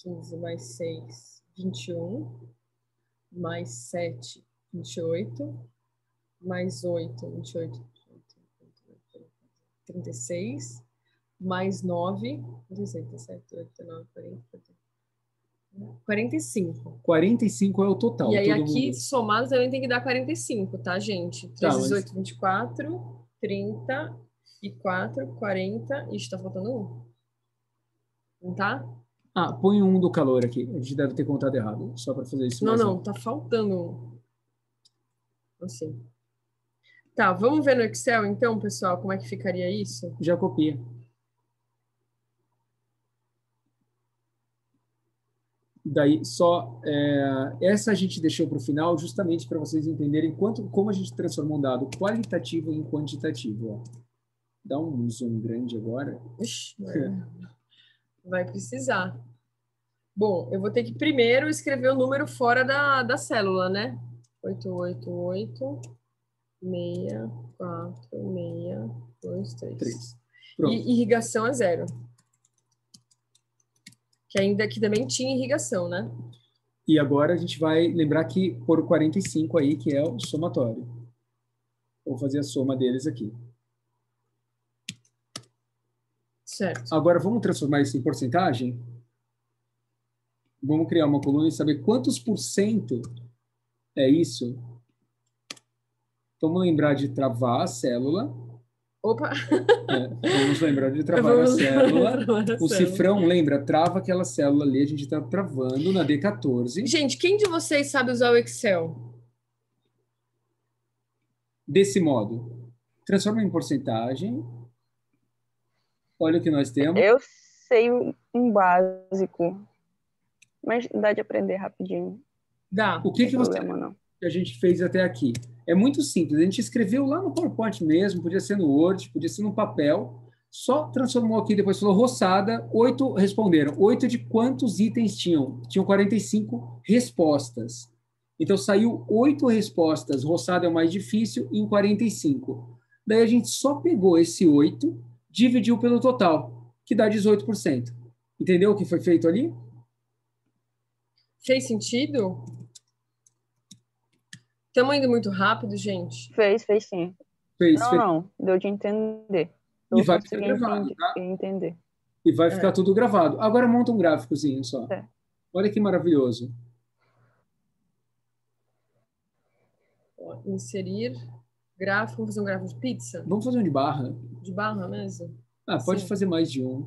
15 mais 6, 21. Mais 7, 28. Mais 8, 28, 36. Mais 9, 16, 17, 18, 19, 40, 45. 45 é o total. E aí aqui, somado, também tem que dar 45, tá, gente? 3, 18, 24, 34, 40... Ixi, tá faltando 1. Não tá? Põe 1 do calor aqui. A gente deve ter contado errado, só para fazer isso. Não, tá faltando 1. Assim. Tá, vamos ver no Excel, então, pessoal, como é que ficaria isso? Já copia. Daí, essa a gente deixou para o final, justamente para vocês entenderem como a gente transformou um dado qualitativo em quantitativo. Ó. Dá um zoom grande agora. Ixi, vai precisar. Bom, eu vou ter que primeiro escrever o número fora da célula, né? 888, 6, 4, 6, 2, 3. E irrigação é 0. Que ainda que também tinha irrigação, né? E agora a gente vai lembrar que por 45 aí, que é o somatório. Vou fazer a soma deles aqui. Certo. Agora vamos transformar isso em porcentagem? Vamos criar uma coluna e saber quantos por cento é isso. Vamos lembrar de travar a célula. Opa! Vamos lembrar de travar a célula. O cifrão, lembra? Trava aquela célula ali. A gente está travando na D14. Gente, quem de vocês sabe usar o Excel? Desse modo. Transforma em porcentagem. Olha o que nós temos. Eu sei um básico. Mas dá de aprender rapidinho. Dá. O que você que a gente fez até aqui? É muito simples. A gente escreveu lá no PowerPoint mesmo, podia ser no Word, podia ser no papel. Só transformou aqui, depois falou roçada, 8 responderam. 8 de quantos itens tinham? Tinham 45 respostas. Então saiu 8 respostas, roçada é o mais difícil, em 45. Daí a gente só pegou esse 8, dividiu pelo total, que dá 18%. Entendeu o que foi feito ali? Fez sentido? Estamos indo muito rápido, gente? Fez sim. Não, deu de entender. E vai ficar gravado, tá? Entender. E vai ficar tudo gravado. Agora monta um gráficozinho só. Olha que maravilhoso. Inserir gráfico. Vamos fazer um gráfico de pizza? Vamos fazer um de barra. De barra mesmo? Pode fazer mais de um.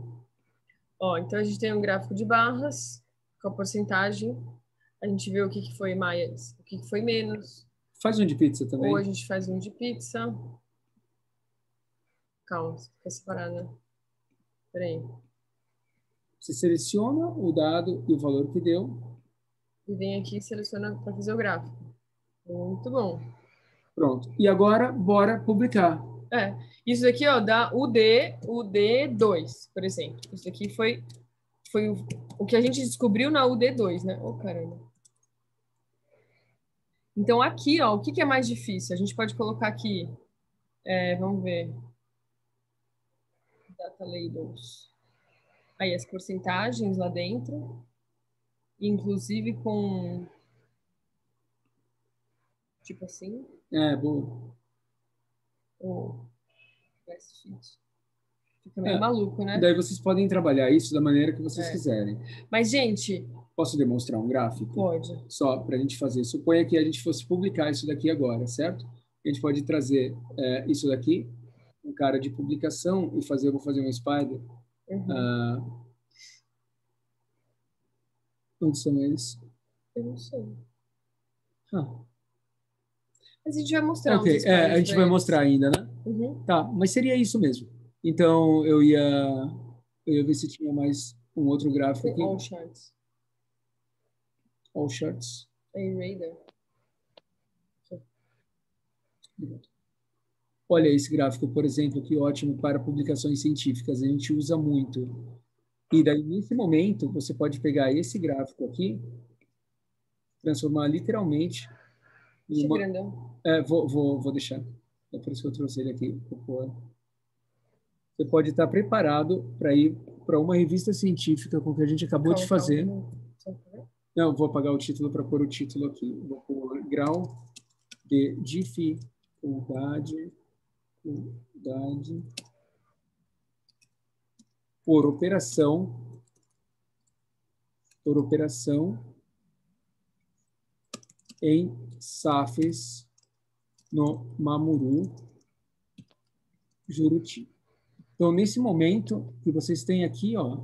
Então a gente tem um gráfico de barras com a porcentagem. A gente vê o que foi mais, o que foi menos. Faz um de pizza também. Ou a gente faz um de pizza. Calma, fica separada. Peraí. Você seleciona o dado e o valor que deu. E vem aqui e seleciona para fazer o gráfico. Muito bom. Pronto. E agora, bora publicar. Isso aqui, dá o D2, por exemplo. Isso aqui foi foi o que a gente descobriu na UD2, né? Oh, caramba. Então, aqui, ó, o que é mais difícil? A gente pode colocar aqui, vamos ver, data labels. Aí as porcentagens lá dentro, inclusive com, tipo assim. Boa. O best fit. Fica meio maluco, né? Daí vocês podem trabalhar isso da maneira que vocês quiserem. Mas, gente... Posso demonstrar um gráfico? Pode. Só para a gente fazer. Suponha que a gente fosse publicar isso daqui agora, certo? A gente pode trazer isso daqui, um cara de publicação, e eu vou fazer um spider. Onde são eles? Eu não sei. Mas a gente vai mostrar. Ok, a gente vai mostrar ainda, né? Tá, mas seria isso mesmo. Então, eu ia ver se tinha mais um outro gráfico aqui. All charts. All charts. Radar. Olha esse gráfico, por exemplo, que ótimo para publicações científicas. A gente usa muito. E daí, nesse momento, você pode pegar esse gráfico aqui, transformar literalmente em uma... Vou deixar. É por isso que eu trouxe ele aqui. Você pode estar preparado para ir para uma revista científica com o que a gente acabou de fazer. Não, vou apagar o título para pôr o título aqui. Vou pôr grau de dificuldade por operação em SAFES no Mamuru, Juruti. Então, nesse momento que vocês têm aqui, ó,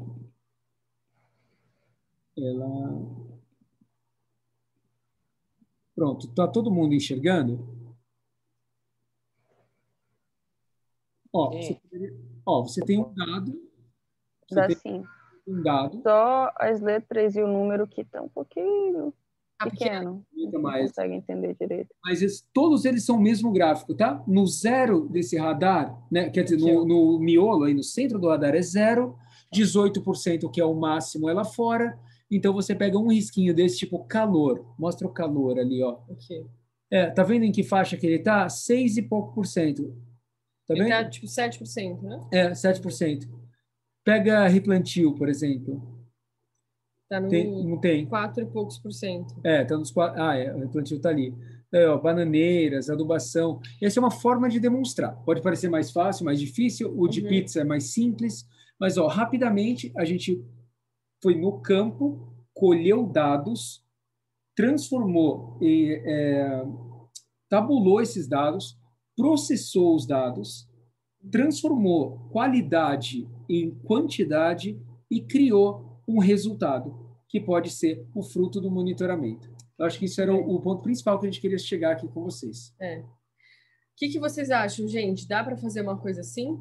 pronto, está todo mundo enxergando? Você tem um dado. Um dado. Só as letras e o número que estão um pouquinho pequeno. Não consegue entender direito. Mas todos eles são o mesmo gráfico, tá? No zero desse radar, né? Quer dizer, no miolo, aí no centro do radar é 0, 18% que é o máximo é lá fora. Então, você pega um risquinho desse tipo calor. Mostra o calor ali, ó. Okay. Tá vendo em que faixa que ele tá? 6 e pouco por cento. Tá vendo? Ele tá tipo 7%, né? 7%. Pega replantio, por exemplo. Tá no não tem. 4 e poucos por cento. Tá nos 4. O replantio tá ali. Bananeiras, adubação. Essa é uma forma de demonstrar. Pode parecer mais fácil, mais difícil. O de pizza é mais simples. Mas, rapidamente, a gente foi no campo, colheu dados, transformou, tabulou esses dados, processou os dados, transformou qualidade em quantidade e criou um resultado, que pode ser o fruto do monitoramento. Eu acho que isso era o ponto principal que a gente queria chegar aqui com vocês. O que vocês acham, gente? Dá para fazer uma coisa assim?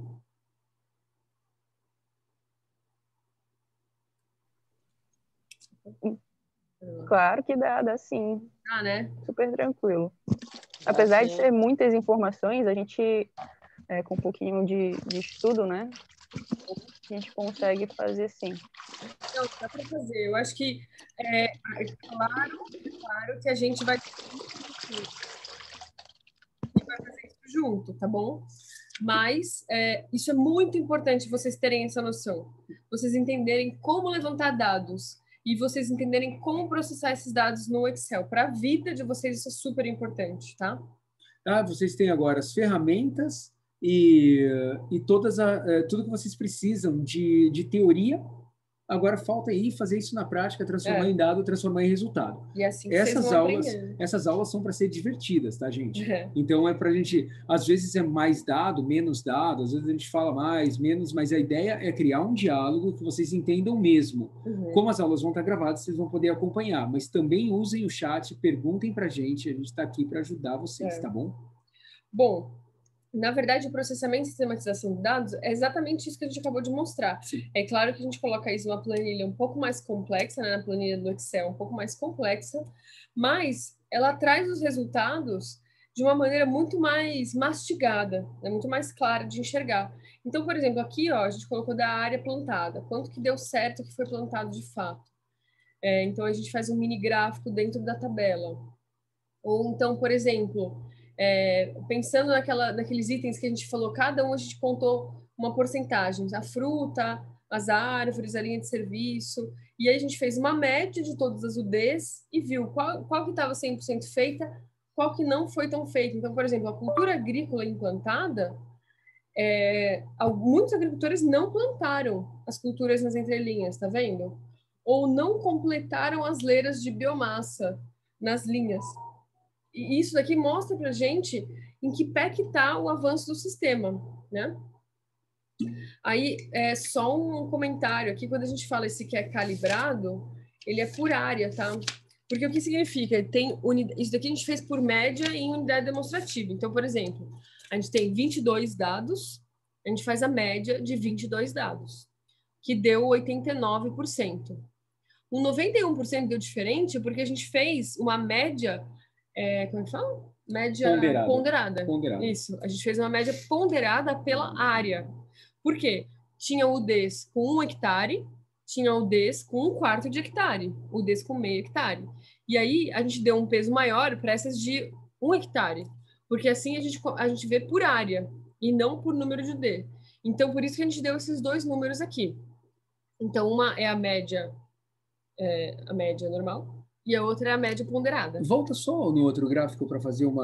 Claro que dá sim. Né? Super tranquilo. Apesar de ser muitas informações, a gente, com um pouquinho de estudo, né? A gente consegue fazer sim. Não, dá para fazer. Eu acho que claro que a gente vai fazer isso junto, tá bom? Mas isso é muito importante vocês terem essa noção. Vocês entenderem como levantar dados e vocês entenderem como processar esses dados no Excel. Para a vida de vocês, isso é super importante, tá? Vocês têm agora as ferramentas e tudo que vocês precisam de teoria. Agora falta aí fazer isso na prática, transformar em dado, transformar em resultado. E assim essas aulas são para ser divertidas, tá, gente? Então é para a gente, às vezes é mais dado, menos dado, às vezes a gente fala mais, menos, mas a ideia é criar um diálogo que vocês entendam mesmo. Como as aulas vão estar gravadas, vocês vão poder acompanhar, mas também usem o chat, perguntem para a gente está aqui para ajudar vocês, tá bom? Bom, na verdade, o processamento e sistematização de dados é exatamente isso que a gente acabou de mostrar. Sim. É claro que a gente coloca isso numa planilha um pouco mais complexa, né? Na planilha do Excel um pouco mais complexa, mas ela traz os resultados de uma maneira muito mais mastigada, né? Muito mais clara de enxergar. Então, por exemplo, aqui, ó, a gente colocou da área plantada. Quanto que deu certo que foi plantado de fato? Então, a gente faz um mini gráfico dentro da tabela. Ou então, por exemplo, pensando naqueles itens que a gente falou, cada um a gente contou uma porcentagem. A fruta, as árvores, a linha de serviço. E aí a gente fez uma média de todas as UDs e viu qual que estava 100% feita, qual que não foi tão feita. Então, por exemplo, a cultura agrícola implantada, muitos agricultores não plantaram as culturas nas entrelinhas, tá vendo? Ou não completaram as leiras de biomassa nas linhas. E isso daqui mostra pra gente em que pé que tá o avanço do sistema, né? Aí, só um comentário aqui, quando a gente fala esse que é calibrado, ele é por área, tá? Porque o que significa? Isso daqui a gente fez por média em unidade demonstrativa. Então, por exemplo, a gente tem 22 dados, a gente faz a média de 22 dados, que deu 89%. O 91% deu diferente porque a gente fez uma média, como é que fala? Média ponderada. Isso, a gente fez uma média ponderada pela área. Por quê? Tinha UDs com 1 hectare, tinha UDs com 1/4 de hectare, UDs com meio hectare. E aí a gente deu um peso maior para essas de 1 hectare, porque assim a gente vê por área e não por número de UD. Então, por isso que a gente deu esses dois números aqui. Então, uma é a média normal, e a outra é a média ponderada. Volta só no outro gráfico para fazer um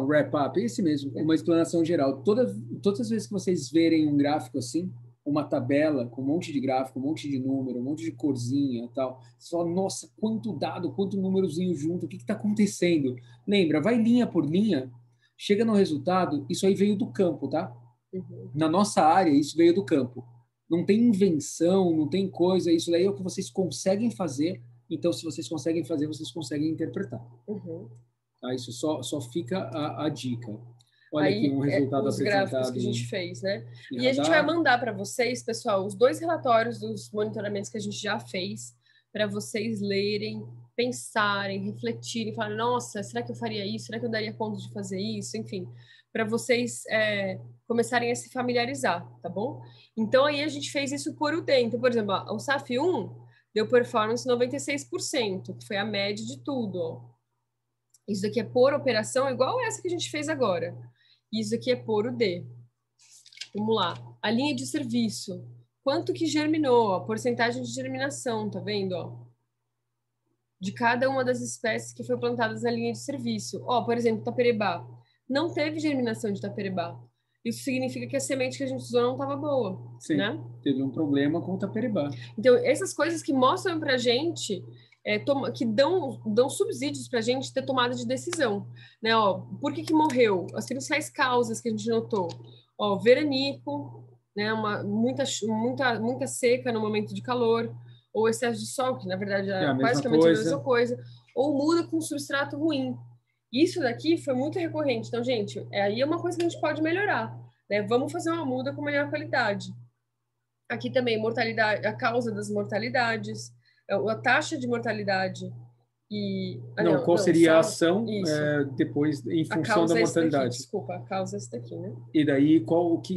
wrap-up, esse mesmo, uma explanação geral. Todas as vezes que vocês verem um gráfico assim, uma tabela com um monte de gráfico, um monte de número, um monte de corzinha e tal, você fala, nossa, quanto dado, quanto númerozinho junto, o que está acontecendo? Lembra, vai linha por linha, chega no resultado, isso aí veio do campo, tá? Uhum. Na nossa área, isso veio do campo. Não tem invenção, não tem coisa, isso daí é o que vocês conseguem fazer. Então, se vocês conseguem fazer, vocês conseguem interpretar. Uhum. Tá? Isso só fica a dica. Olha aí, aqui um resultado os apresentado. Gráficos que a gente fez, né? E radar. a gente vai mandar para vocês, pessoal, os 2 relatórios dos monitoramentos que a gente já fez, para vocês lerem, pensarem, refletirem, falarem, nossa, será que eu faria isso? Será que eu daria conta de fazer isso? Enfim, para vocês começarem a se familiarizar, tá bom? Então, aí a gente fez isso por UD. Então, por exemplo, o SAF 1 deu performance 96%, que foi a média de tudo, ó. Isso daqui é por operação, igual essa que a gente fez agora. Isso aqui é por UD. Vamos lá. A linha de serviço. Quanto que germinou? A porcentagem de germinação, tá vendo? Ó? De cada uma das espécies que foi plantadas na linha de serviço. Ó, por exemplo, taperebá. Não teve germinação de taperebá. Isso significa que a semente que a gente usou não estava boa. Sim, né? Teve um problema com o taperebá. Então, essas coisas que mostram pra gente... que dão subsídios para a gente ter tomada de decisão, né? Ó, por que morreu? As principais causas que a gente notou, ó, veranico, né? Muita seca no momento de calor, ou excesso de sol, que na verdade é basicamente a mesma coisa, ou muda com substrato ruim. Isso daqui foi muito recorrente. Então, gente, aí é uma coisa que a gente pode melhorar, né? Vamos fazer uma muda com melhor qualidade. Aqui também mortalidade, a causa das mortalidades, a taxa de mortalidade e... qual seria a ação depois, em função da mortalidade? Daqui, desculpa, a causa é essa daqui, né? E daí,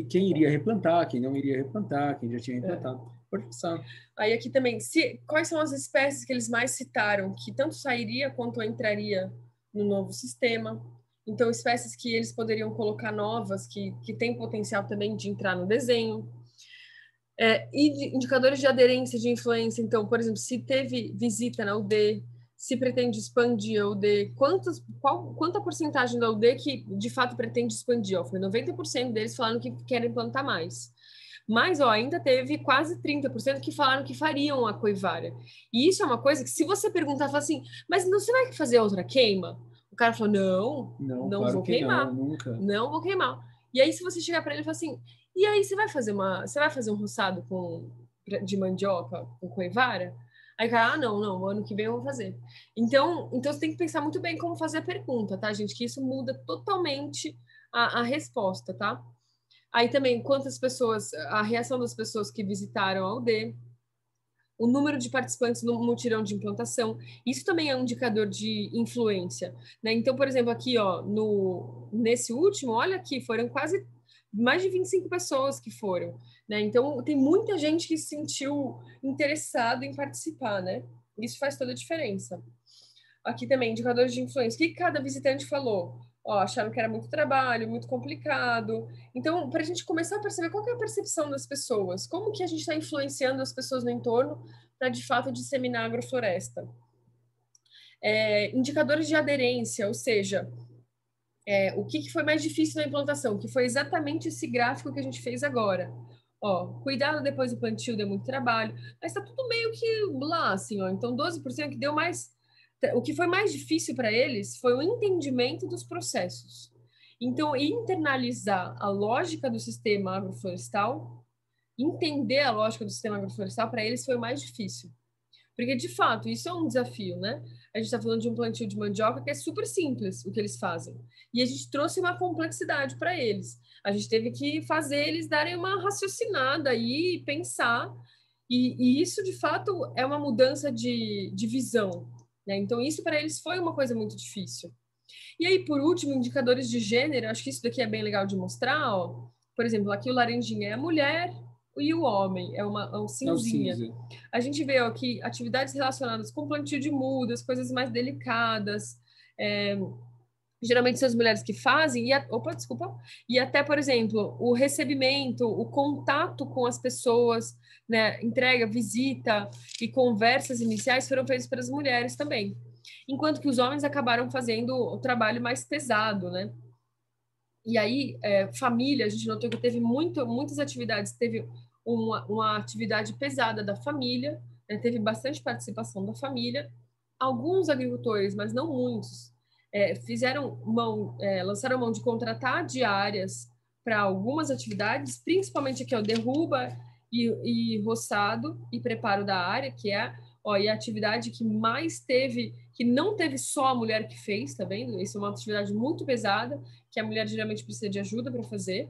quem iria replantar, quem não iria replantar, quem já tinha replantado. Pode passar. Aí aqui também, quais são as espécies que eles mais citaram, que tanto sairia quanto entraria no novo sistema? Então, espécies que eles poderiam colocar novas, que têm potencial também de entrar no desenho. E indicadores de aderência, de influência. Então, por exemplo, se teve visita na UD, se pretende expandir a UD, quanta porcentagem da UD que de fato pretende expandir? Ó, foi 90% deles falaram que querem plantar mais. Mas ainda teve quase 30% que falaram que fariam a coivara. E isso é uma coisa que, se você perguntar, fala assim, mas não, você vai fazer outra queima? O cara falou, não claro vou queimar. Não, nunca. Não vou queimar. E aí, se você chegar para ele e falar assim, e aí você vai fazer um roçado de mandioca com coivara? Aí o cara, não, ano que vem eu vou fazer. Então você tem que pensar muito bem como fazer a pergunta, tá, gente? Que isso muda totalmente a resposta, tá? Aí também, a reação das pessoas que visitaram a UD, o número de participantes no mutirão de implantação, isso também é um indicador de influência, né? Então, por exemplo, aqui, ó, nesse último, olha aqui, foram quase mais de 25 pessoas que foram, né? Então, tem muita gente que se sentiu interessado em participar, né? Isso faz toda a diferença. Aqui também, indicadores de influência. O que cada visitante falou? Ó, acharam que era muito trabalho, muito complicado. Então, para a gente começar a perceber qual que é a percepção das pessoas, como que a gente está influenciando as pessoas no entorno para, de fato, disseminar a agrofloresta. Indicadores de aderência, ou seja, o que foi mais difícil na implantação, que foi exatamente esse gráfico que a gente fez agora. Ó, cuidado depois do plantio deu muito trabalho, mas está tudo meio que lá, assim, ó. Então, 12% que deu mais... O que foi mais difícil para eles foi o entendimento dos processos. Então, internalizar a lógica do sistema agroflorestal, entender a lógica do sistema agroflorestal, para eles foi o mais difícil. Porque, de fato, isso é um desafio, né? A gente está falando de um plantio de mandioca que é super simples, o que eles fazem. E a gente trouxe uma complexidade para eles. A gente teve que fazer eles darem uma raciocinada e pensar. E isso, de fato, é uma mudança de visão, né? Então, isso para eles foi uma coisa muito difícil. E aí, por último, indicadores de gênero. Acho que isso daqui é bem legal de mostrar. Ó. Por exemplo, aqui o laranjinha é a mulher, e o homem é um cinzinha. A gente vê aqui atividades relacionadas com plantio de mudas, coisas mais delicadas. Geralmente são as mulheres que fazem. E até, por exemplo, o recebimento, o contato com as pessoas, né, entrega, visita e conversas iniciais foram feitas pelas mulheres também. Enquanto que os homens acabaram fazendo o trabalho mais pesado, né? E aí, família, a gente notou que teve muitas atividades, teve uma atividade pesada da família, né? Teve bastante participação da família. Alguns agricultores, mas não muitos, lançaram mão de contratar diárias para algumas atividades, principalmente aqui, ó, derruba e roçado e preparo da área, que é e a atividade que mais teve, que não teve só a mulher que fez, tá vendo? Isso é uma atividade muito pesada, que a mulher geralmente precisa de ajuda para fazer,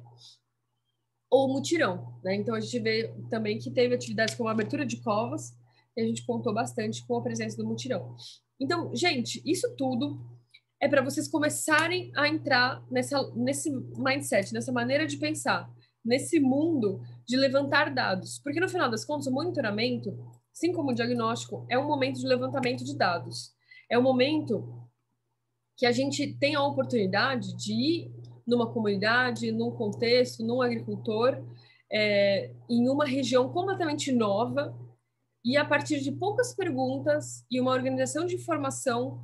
ou mutirão, né? Então a gente vê também que teve atividades como a abertura de covas, e a gente contou bastante com a presença do mutirão. Então, gente, isso tudo é para vocês começarem a entrar nesse mindset, nessa maneira de pensar, nesse mundo de levantar dados. Porque no final das contas, o monitoramento, assim como o diagnóstico, é um momento de levantamento de dados. É um momento que a gente tem a oportunidade de ir numa comunidade, num contexto, num agricultor, em uma região completamente nova, e a partir de poucas perguntas e uma organização de informação,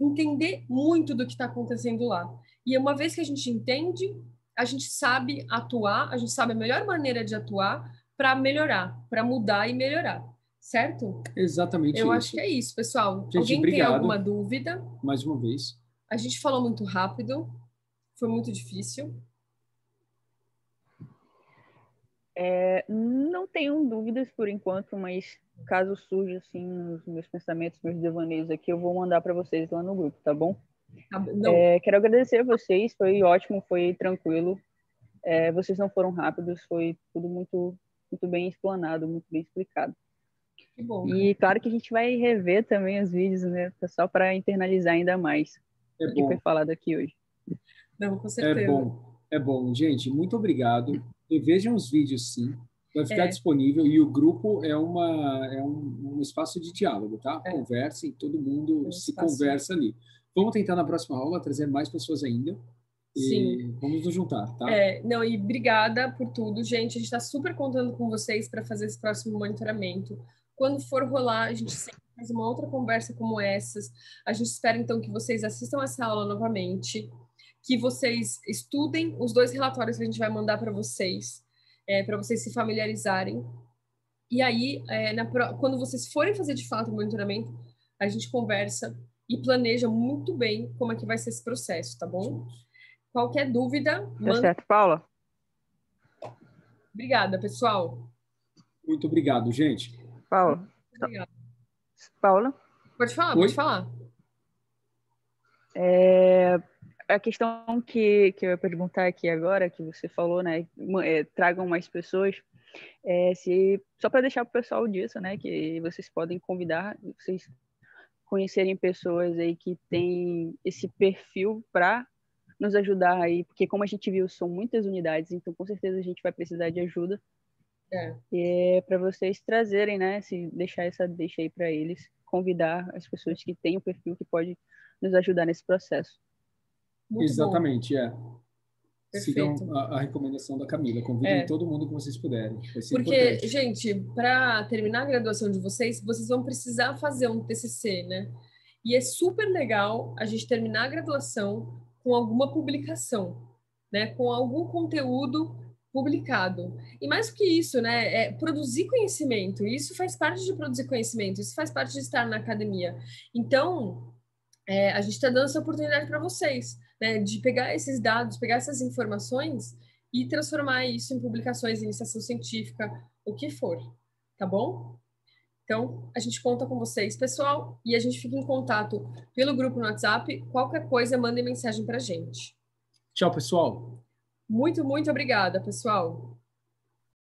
entender muito do que está acontecendo lá. E uma vez que a gente entende, a gente sabe atuar, a gente sabe a melhor maneira de atuar para melhorar, para mudar e melhorar. Certo? Exatamente isso. Eu acho que é isso, pessoal. Gente, alguém obrigado. tem alguma dúvida? Mais uma vez. A gente falou muito rápido, foi muito difícil. Não tenho dúvidas por enquanto, mas caso surja assim nos meus pensamentos, meus devaneios aqui, eu vou mandar para vocês lá no grupo, tá bom? Quero agradecer a vocês, foi ótimo, foi tranquilo. Vocês não foram rápidos, foi tudo muito, muito bem explanado, muito bem explicado. Que bom. E claro que a gente vai rever também os vídeos, né? Só para internalizar ainda mais o que foi falado aqui hoje. Não, com certeza. É bom. Gente, muito obrigado. E vejam os vídeos, sim. Vai ficar disponível. E o grupo é um espaço de diálogo, tá? Conversem, todo mundo se conversa ali. Vamos tentar na próxima aula trazer mais pessoas ainda. E vamos nos juntar, tá? E obrigada por tudo, gente. A gente está super contando com vocês para fazer esse próximo monitoramento. Quando for rolar, a gente sempre faz uma outra conversa como essas. A gente espera, então, que vocês assistam essa aula novamente, que vocês estudem os 2 relatórios que a gente vai mandar para vocês se familiarizarem. E aí, quando vocês forem fazer, de fato, o monitoramento, a gente conversa e planeja muito bem como é que vai ser esse processo, tá bom? Qualquer dúvida... Tá certo, Paula? Obrigada, pessoal. Muito obrigado, gente. Paula? Obrigada. Paula? Pode falar, pode falar. A questão que eu ia perguntar aqui agora, que você falou, né? Tragam mais pessoas. Só para deixar para o pessoal disso, né? Que vocês podem convidar, vocês conhecerem pessoas aí que têm esse perfil para nos ajudar aí, porque como a gente viu, são muitas unidades, então com certeza a gente vai precisar de ajuda. E é para vocês trazerem, né, se deixar essa deixa aí para eles, convidar as pessoas que têm o perfil que pode nos ajudar nesse processo. Muito exatamente, bom. Sigam a recomendação da Camila, convidem todo mundo que vocês puderem. Porque, importante. Gente, para terminar a graduação de vocês vão precisar fazer um TCC, né? E é super legal a gente terminar a graduação com alguma publicação, né? Com algum conteúdo publicado. E mais do que isso, né? É produzir conhecimento. Isso faz parte de produzir conhecimento. Isso faz parte de estar na academia. Então, a gente está dando essa oportunidade para vocês, né? De pegar esses dados, pegar essas informações e transformar isso em publicações, iniciação científica, o que for. Tá bom? Então, a gente conta com vocês, pessoal, e a gente fica em contato pelo grupo no WhatsApp. Qualquer coisa, mandem mensagem para a gente. Tchau, pessoal. Muito, muito obrigada, pessoal.